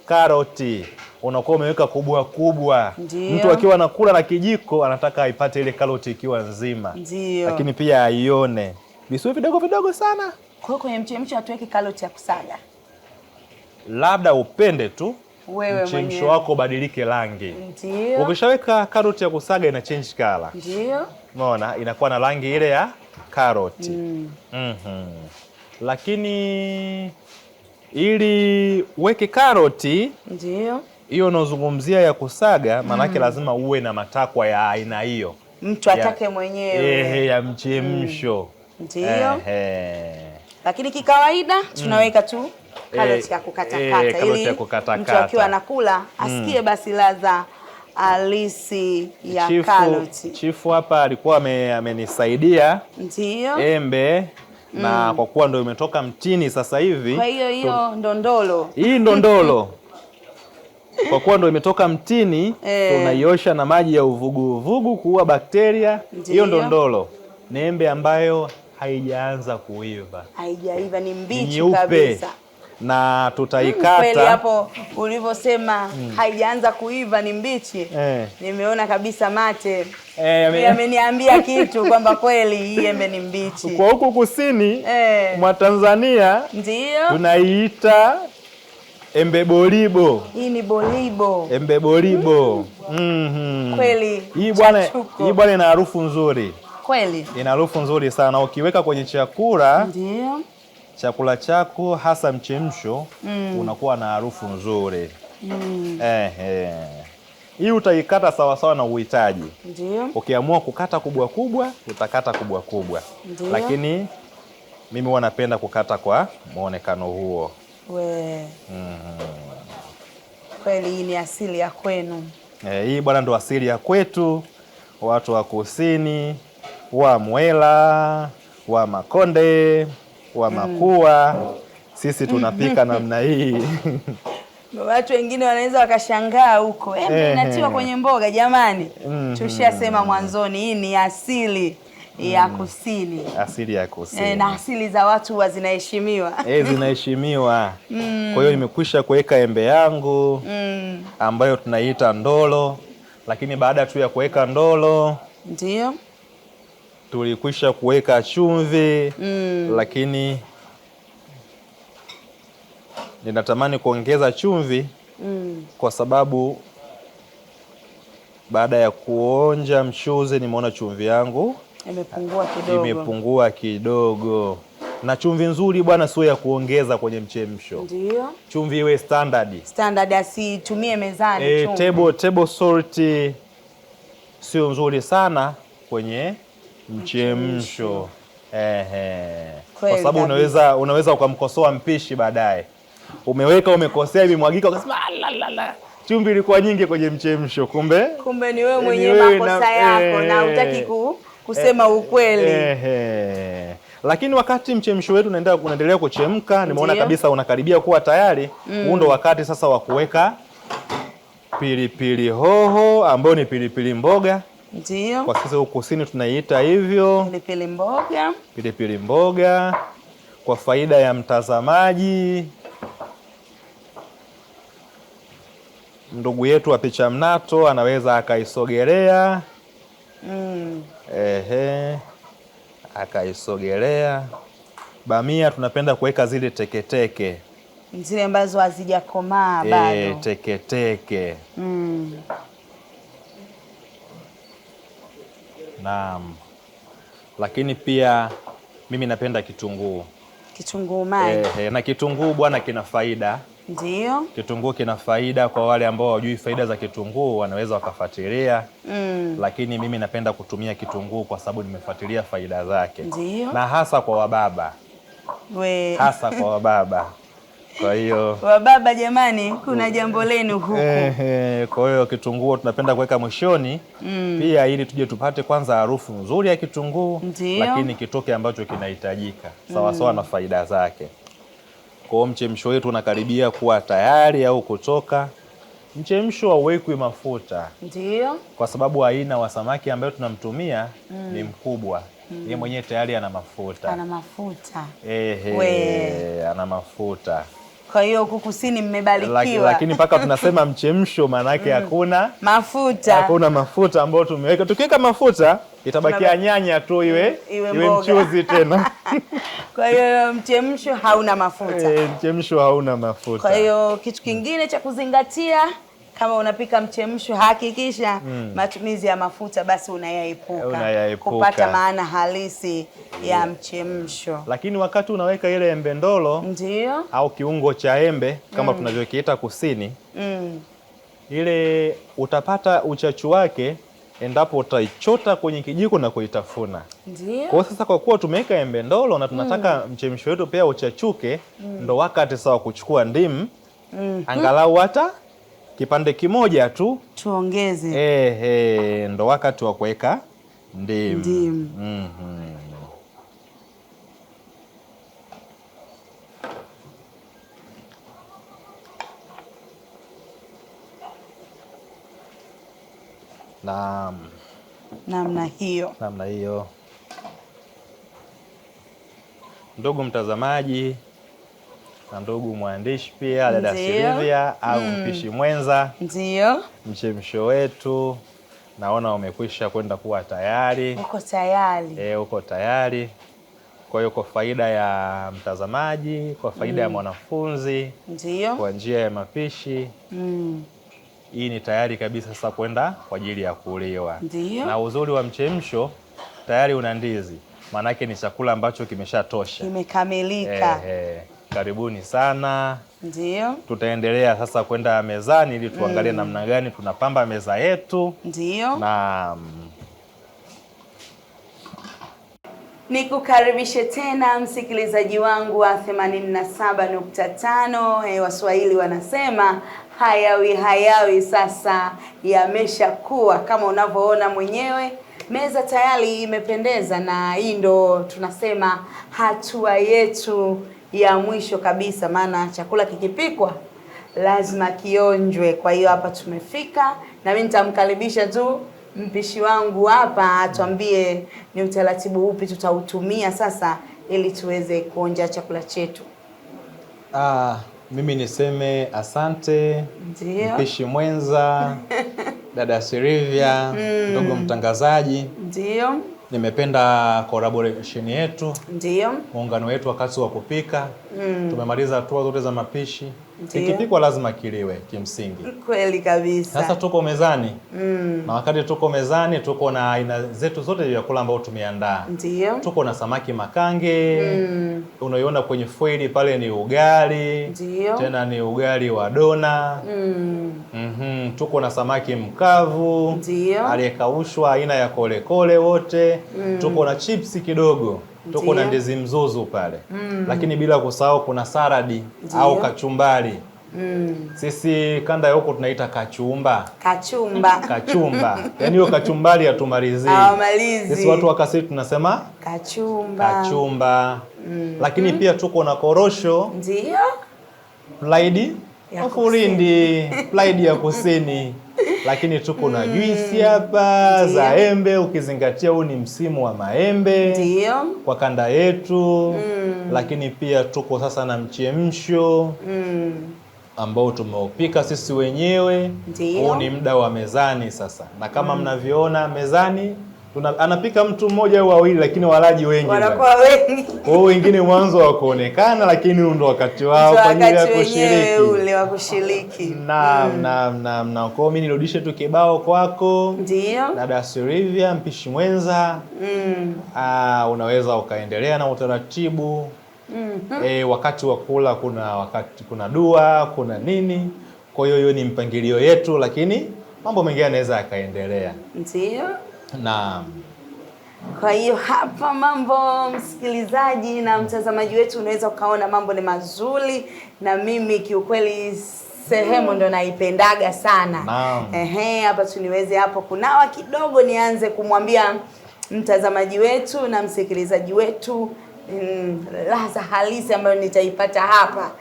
karoti unakuwa umeweka kubwa. Mtu akiwa anakula na kijiko anataka aipate ile karoti ikiwa nzima. Lakini pia aione visiwe vidogo sana. Kwa hiyo kwenye mchemsho hatuweki karoti ya kusaga. Labda upende tu wewe mchemsho wako badilike rangi. Ndio. Ukishaweka karoti ya kusaga ina change color. Ndio. Unaona inakuwa na rangi ile ya karoti. Lakini ili weke karoti, ndio hiyo unazungumzia ya kusaga, maanake lazima uwe na matakwa ya aina hiyo. Mtu atake mwenyewe. Ya mchemsho. Ndio. Lakini kikawaida tunaweka tu karoti ya kukatakata ili mtu akiwa anakula asikie basi ladha halisi ya karoti. Chifu hapa alikuwa amenisaidia. Ndio. Embe na kwa kuwa ndio imetoka mtini sasa hivi. Kwa hiyo ndondolo. Hii ndondolo. Kwa kuwa ndio imetoka mtini, tunaiosha na maji ya uvuguvugu kuua bakteria. Hiyo ndondolo ni embe ambayo haijaanza kuiva. Haijaiva, ni mbichi kabisa. Na tutaikata. Kweli hapo ulivyosema haijaanza kuiva ni mbichi. Nimeona kabisa mate. Ameniambia kitu kwamba kweli hii embe ni mbichi. Kwa huku kusini mwa Tanzania ndio tunaiita embe bolibo. Hii ni bolibo. Embe bolibo. Kweli. Hii bwana ina harufu nzuri. Kweli. Ina harufu nzuri sana. Ukiweka kwenye chakula, ndio chakula chako hasa mchemsho unakuwa na harufu nzuri. Hii utaikata sawa na uhitaji. Ndio. Ukiamua kukata kubwa utakata kubwa. Lakini mimi huwa napenda kukata kwa muonekano huo. Kweli hii ni asili ya kwenu. Hii bwana ndo asili ya kwetu, watu wa kusini, wa Mwela, wa Makonde, wa Makua. Sisi tunapika namna hii. Watu wengine wanaweza wakashangaa huko. Inatiwa kwenye mboga jamani. Tushasema mwanzoni hii ni asili ya kusini. Asili ya kusini. Na asili za watu zinaheshimiwa. Zinaheshimiwa. Kwa hiyo nimekwisha kuweka embe yangu ambayo tunaiita ndolo. Lakini baada tu ya kuweka ndolo, ndio tulikwisha kuweka chumvi. Lakini ninatamani kuongeza chumvi kwa sababu baada ya kuonja mchuzi nimeona chumvi yangu imepungua kidogo. Na chumvi nzuri bwana sio ya kuongeza kwenye mchemsho. Ndio. Chumvi iwe standard asitumie mezani chumvi. Table salt sio nzuri sana kwenye mchemsho. Kwa sababu unaweza ukamkosoa mpishi baadaye. Umekosea imemwagika ukasema la chumvi ilikuwa nyingi kwenye mchemsho, kumbe ni wewe mwenyewe makosa yako na hutaki kusema ukweli. Lakini wakati mchemsho wetu unaendelea kuchemka, nimeona kabisa unakaribia kuwa tayari. Huu ndo wakati sasa wa kuweka pilipili hoho ambayo ni pilipili mboga. Ndio. Kwa sisi huko kusini tunaiita hivyo. Pilipili mboga. Kwa faida ya mtazamaji, ndugu yetu wa picha mnato anaweza akaisogelea. Akaisogelea. Bamia tunapenda kuweka zile teketeke. Zile ambazo hazijakomaa bado. Teketeke. Naam. Lakini pia mimi napenda kitunguu. Kitunguu maji. Na kitunguu bwana kina faida. Ndio. Kitunguu kina faida, kwa wale ambao hawajui faida za kitunguu wanaweza wakafuatilia. Lakini mimi napenda kutumia kitunguu kwa sababu nimefuatilia faida zake. Ndio. Na hasa kwa wababa. Hasa kwa wababa. Kwa hiyo wababa, jamani, kuna jambo lenu huku. Kwa hiyo kitunguu tunapenda kuweka mwishoni pia, ili tuje tupate kwanza harufu nzuri ya kitunguu, lakini kitoke ambacho kinahitajika sawa sawa na faida zake. Kwa hiyo mchemsho wetu unakaribia kuwa tayari au kutoka. Mchemsho hauwekwi mafuta, ndio, kwa sababu aina wa samaki ambayo tunamtumia ni mkubwa. Yeye mwenyewe tayari ana mafuta. Ana mafuta. Ana mafuta. Kwa hiyo huku kusini mmebarikiwa. Lakini mpaka tunasema mchemsho maana yake hakuna mafuta. Hakuna mafuta ambayo tumeweka. Tukiweka mafuta itabakia nyanya tu iwe mchuzi tena. Kwa hiyo mchemsho hauna mafuta. Mchemsho hauna mafuta. Kwa hiyo kitu kingine cha kuzingatia, kama unapika mchemsho hakikisha matumizi ya mafuta basi unayaepuka kupata maana halisi ya mchemsho. Lakini wakati unaweka ile embe ndolo, ndio, au kiungo cha embe kama tunavyokiita kusini, ile utapata uchachu wake endapo utaichota kwenye kijiko na kuitafuna. Ndio. Kwa sasa kwa kuwa tumeweka embe ndolo na tunataka mchemsho wetu pia uchachuke, ndo wakati sawa kuchukua ndimu angalau hata kipande kimoja tu tuongeze. Ndo wakati wa kuweka ndimu. Namna hiyo. Ndugu mtazamaji na ndugu mwandishi pia, dada Silvia au mpishi mwenza, ndio mchemsho wetu naona umekwisha kwenda kuwa tayari. Uko tayari. Uko tayari. Kwa hiyo kwa faida ya mtazamaji, kwa faida ya mwanafunzi, ndio, kwa njia ya mapishi, hii ni tayari kabisa sasa kwenda kwa ajili ya kuliwa. Ndio. Na uzuri wa mchemsho tayari una ndizi, maanake ni chakula ambacho kimeshatosha, kimekamilika. Karibuni sana. Ndio. Tutaendelea sasa kwenda mezani ili tuangalie namna gani tunapamba meza yetu. Ndio. Na nikukaribishe tena msikilizaji wangu wa 87.5. Waswahili wanasema hayawi sasa yameshakuwa. Kama unavyoona mwenyewe, meza tayari imependeza, na hii ndo tunasema hatua yetu ya mwisho kabisa, maana chakula kikipikwa lazima kionjwe. Kwa hiyo hapa tumefika, na mimi nitamkaribisha tu mpishi wangu hapa atuambie ni utaratibu upi tutautumia sasa ili tuweze kuonja chakula chetu. Mimi niseme asante. Ndio. Mpishi mwenza dada Silvia, ndugu mtangazaji. Ndio. Nimependa collaboration yetu. Ndio. Muungano wetu wakati wa kupika. Tumemaliza hatua zote za mapishi. Kikipikwa lazima kiliwe kimsingi. Kweli kabisa. Sasa tuko mezani. Na wakati tuko mezani tuko na aina zetu zote ya vyakula ambao tumeandaa. Ndio. Tuko na samaki makange. Unaiona kwenye foili pale ni ugali. Ndio. Tena ni ugali wa dona. Tuko na samaki mkavu. Ndio. Aliyekaushwa aina ya kolekole wote. Tuko na chipsi kidogo. Tuko na ndizi mzuzu pale. Lakini bila kusahau kuna saladi au kachumbari. Sisi kanda ya huko tunaita kachumba. Kachumba. Yaani hiyo kachumbari hatumalizi. Sisi watu wa Kasiti tunasema kachumba. Lakini pia tuko na korosho. Ndio. Plaidi Ufurindi, plaidi ya kusini. Lakini tuko na juisi hapa za embe, ukizingatia huu ni msimu wa maembe. Ndio. Kwa kanda yetu. Lakini pia tuko sasa na mchemsho ambao tumeupika sisi wenyewe. Huu ni muda wa mezani sasa. Na kama mnavyoona mezani anapika mtu mmoja au wawili, lakini walaji wengi. Wanakuwa wengi. Wao wengine mwanzo wa kuonekana, lakini huu ndo wakati wao kwa ajili ya kushiriki. Ule wa kushiriki. Na kwa mimi nirudishe tu kibao kwako. Ndio. Dada Silvia, mpishi mwenza. Unaweza ukaendelea na utaratibu. Wakati wa kula kuna dua, kuna nini. Kwa hiyo ni mpangilio yetu, lakini mambo mengine yanaweza yakaendelea. Ndio. Kwa hiyo hapa mambo, msikilizaji na mtazamaji wetu, unaweza ukaona mambo ni mazuri, na mimi kiukweli sehemu ndo naipendaga sana. Hapa tuniweze hapo kunawa kidogo, nianze kumwambia mtazamaji wetu na msikilizaji wetu ladha halisi ambayo nitaipata hapa.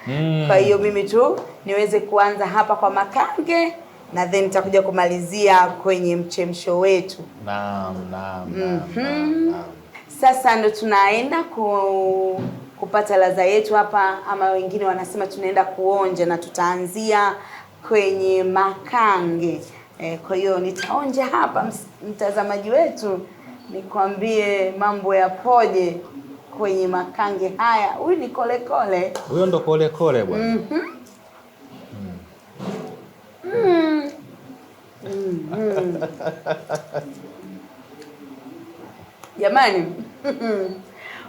Kwa hiyo mimi tu niweze kuanza hapa kwa makange, na then nitakuja kumalizia kwenye mchemsho wetu. Sasa ndo tunaenda kupata ladha yetu hapa, ama wengine wanasema tunaenda kuonja, na tutaanzia kwenye makange. Kwa hiyo nitaonja hapa, mtazamaji wetu, nikwambie mambo yapoje kwenye makange haya. Huyu ni kole. Huyo ndo kole bwana. Jamani,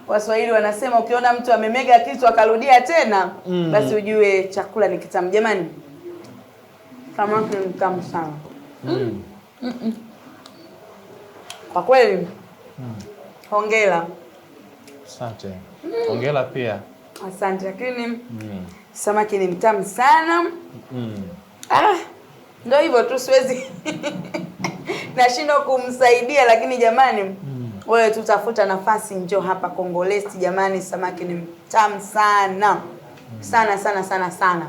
Waswahili wanasema ukiona mtu amemega kitu akarudia tena, basi ujue chakula ni kitamu. Jamani, samaki ni mtamu sana. Kwa kweli, hongera. Asante. Hongera pia. Asante, lakini samaki ni mtamu sana. Ndio hivyo tu, siwezi nashindwa kumsaidia, lakini jamani, wewe tutafuta nafasi, njoo hapa Kongolesti jamani, samaki ni mtamu sana. Sana.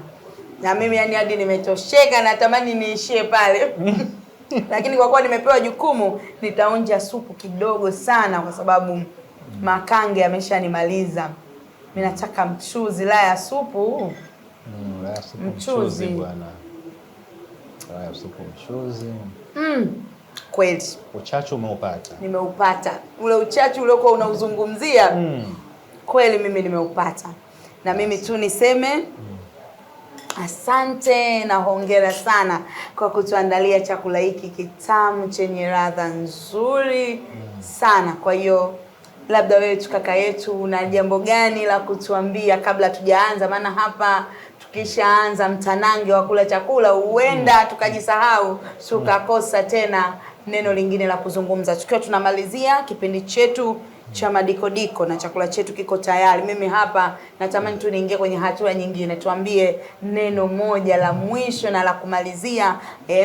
Na mimi yani hadi nimetosheka, natamani niishie pale. Lakini kwa kuwa nimepewa jukumu, nitaonja supu kidogo sana, kwa sababu makange ameshanimaliza. Mimi nataka mchuzi, la ya supu. Mchuzi bwana. La ya supu, mchuzi. Kweli. Uchachu umeupata? Nimeupata. Ule uchachu uliokuwa unauzungumzia, kweli mimi nimeupata. Na mimi tu niseme asante na hongera sana kwa kutuandalia chakula hiki kitamu chenye ladha nzuri sana. Kwa hiyo labda wewe kaka yetu una jambo gani la kutuambia kabla tujaanza? Maana hapa tukishaanza mtanange wa kula chakula huenda tukajisahau, tukakosa tena neno lingine la kuzungumza. Tukiwa tunamalizia kipindi chetu cha madikodiko na chakula chetu kiko tayari, mimi hapa natamani tu niingie kwenye hatua nyingine. Tuambie neno moja la mwisho na la kumalizia,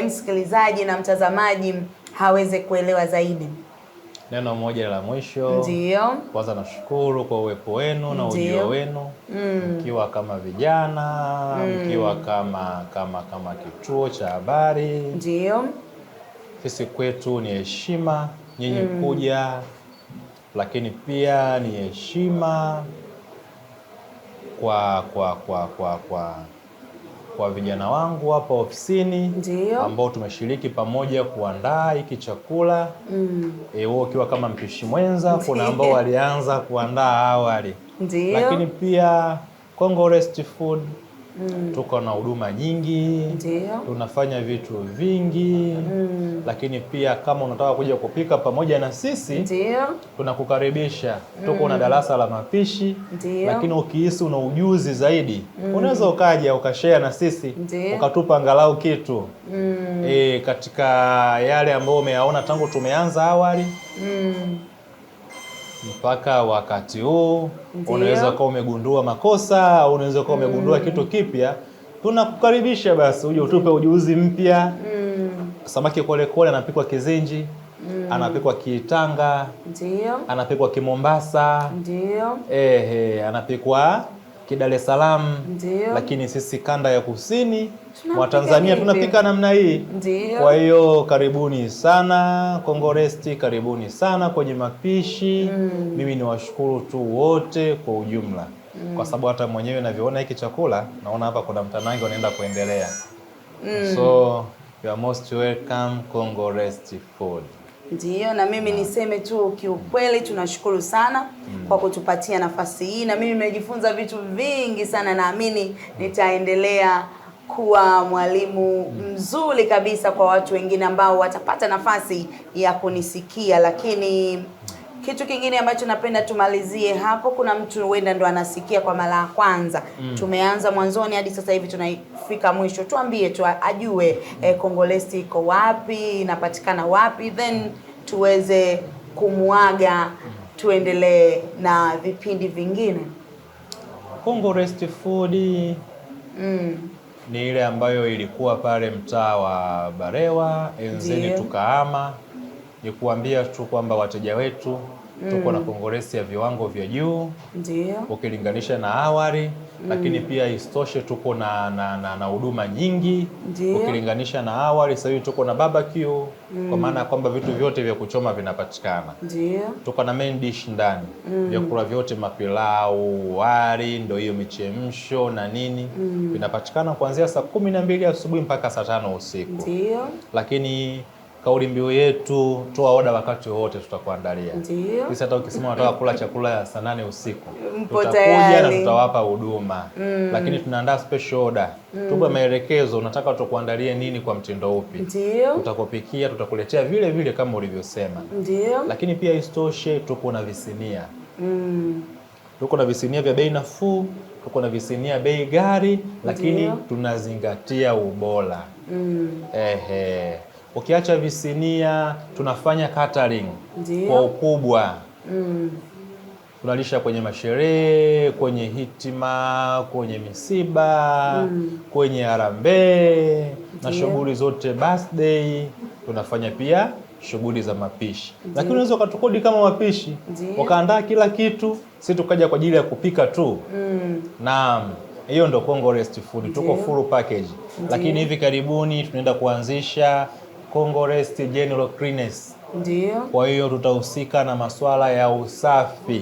msikilizaji na mtazamaji haweze kuelewa zaidi. Neno moja la mwisho. Ndio. Kwanza nashukuru kwa uwepo wenu na ujio wenu. Mkiwa kama vijana, mkiwa kama kituo cha habari. Ndio. Sisi kwetu ni heshima nyinyi kuja, lakini pia ni heshima kwa vijana wangu hapa ofisini. Ndio. Ambao tumeshiriki pamoja kuandaa hiki chakula. Wewe ukiwa kama mpishi mwenza, kuna ambao walianza kuandaa awali. Ndio. Lakini pia Kongolesti Food tuko na huduma nyingi. Ndio. Tunafanya vitu vingi. Lakini pia kama unataka kuja kupika pamoja na sisi, ndio, tunakukaribisha. Tuko na darasa la mapishi. Ndio. Lakini ukihisi una ujuzi zaidi, unaweza ukaja ukashare na sisi. Ndio. Ukatupa angalau kitu katika yale ambayo umeyaona tangu tumeanza awali mpaka wakati huu. Unaweza kuwa umegundua makosa au unaweza kuwa umegundua kitu kipya. Tunakukaribisha basi uje utupe ujuzi mpya. Samaki kole anapikwa Kizinji, anapikwa Kitanga, ndio, anapikwa Kimombasa, ndio, anapikwa Dar es Salaam, ndio. Lakini sisi kanda ya kusini mwa Tanzania tunapika namna hii. Ndio. Kwa hiyo karibuni sana Kongolesti, karibuni sana kwenye mapishi. Mimi niwashukuru tu wote kwa ujumla. Kwa sababu hata mwenyewe navyoona hiki chakula, naona hapa kuna mtanange unaenda kuendelea. So you are most welcome Kongolesti Food. Ndio, na mimi niseme tu kiukweli tunashukuru sana kwa kutupatia nafasi hii, na mimi nimejifunza vitu vingi sana. Naamini nitaendelea kuwa mwalimu mzuri kabisa kwa watu wengine ambao watapata nafasi ya kunisikia. Lakini kitu kingine ambacho napenda tumalizie hapo, kuna mtu huenda ndo anasikia kwa mara ya kwanza. Tumeanza mwanzoni hadi sasa hivi tunafika mwisho. Tuambie tu ajue Kongolesti iko wapi, inapatikana wapi, then tuweze kumuaga tuendelee na vipindi vingine? Kongorest Food ni ile ambayo ilikuwa pale mtaa wa Barewa enzeni tukahama. Ni kuambia tu kwamba wateja wetu tuko na Kongorest ya viwango vya juu ukilinganisha na awali, lakini pia istoshe tuko na huduma nyingi ukilinganisha na awali. Sasa hivi tuko na barbecue kwa maana kwamba vitu vyote vya kuchoma vinapatikana. Tuko na main dish ndani, vyakula vyote, mapilau, wali, ndio hiyo michemsho na nini vinapatikana kuanzia saa 12 asubuhi mpaka saa 5 usiku. Lakini kauli mbiu yetu, toa oda wakati wote tutakuandalia. Sisi hata ukisema unataka kula chakula saa 8 usiku, tutakuja na tutawapa huduma. Lakini tunaandaa special order. Tupe maelekezo, unataka tukuandalie nini kwa mtindo upi. Tutakupikia, tutakuletea vile vile kama ulivyosema. Lakini pia istoshe tuko na visinia. Tuko na visinia vya bei nafuu, tuko na visinia bei ghali, lakini tunazingatia ubora. Ukiacha visinia, tunafanya catering kwa ukubwa. Tunalisha kwenye masherehe, kwenye hitima, kwenye misiba, kwenye harambee na shughuli zote, birthday. Tunafanya pia shughuli za mapishi. Lakini unaweza ukatukodi kama mapishi, ukaandaa kila kitu, sisi tukaja kwa ajili ya kupika tu. Naam. Hiyo ndo Kongorest Food, tuko full package. Lakini hivi karibuni tunaenda kuanzisha Kongorest General Cleanliness. Kwa hiyo tutahusika na masuala ya usafi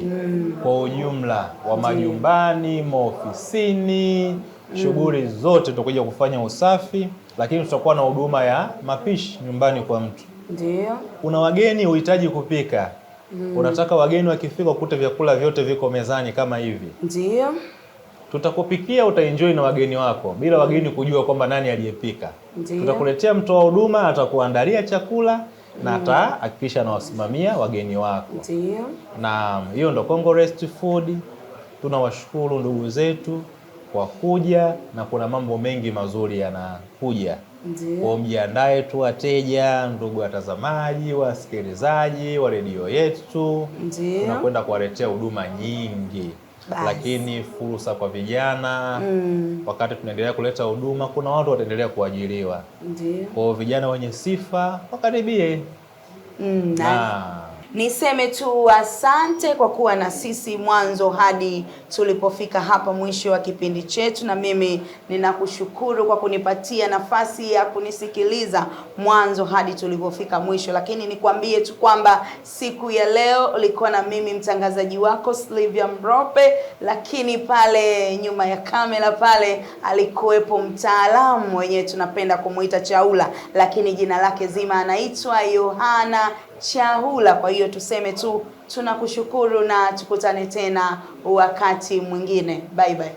kwa ujumla wa majumbani, maofisini, shughuli zote tutakuja kufanya usafi, lakini tutakuwa na huduma ya mapishi nyumbani kwa mtu. Una wageni uhitaji kupika. Unataka wageni wakifika ukute vyakula vyote viko mezani kama hivi. Tutakupikia, utaenjoy na wageni wako bila wageni kujua kwamba nani aliyepika. Tutakuletea mtoa huduma, atakuandalia chakula na atahakikisha anawasimamia wageni wako. Na hiyo ndo Kongorest Food. Tunawashukuru ndugu zetu kwa kuja, na kuna mambo mengi mazuri yanakuja. Kwa mjiandae tu wateja, ndugu watazamaji, wasikilizaji wa redio yetu. Tunakwenda kuwaletea huduma nyingi. Lakini fursa kwa vijana, wakati tunaendelea kuleta huduma, kuna watu wataendelea kuajiriwa. Kwa vijana wenye sifa wakaribie. Niseme tu asante kwa kuwa na sisi mwanzo hadi tulipofika hapa mwisho wa kipindi chetu, na mimi ninakushukuru kwa kunipatia nafasi ya kunisikiliza mwanzo hadi tulipofika mwisho. Lakini nikwambie tu kwamba siku ya leo ulikuwa na mimi mtangazaji wako Sylvia Mrope, lakini pale nyuma ya kamera pale alikuwepo mtaalamu wenyewe tunapenda kumuita Chaula, lakini jina lake zima anaitwa Yohana Chahula. Kwa hiyo tuseme tu tunakushukuru na tukutane tena wakati mwingine. Bye bye.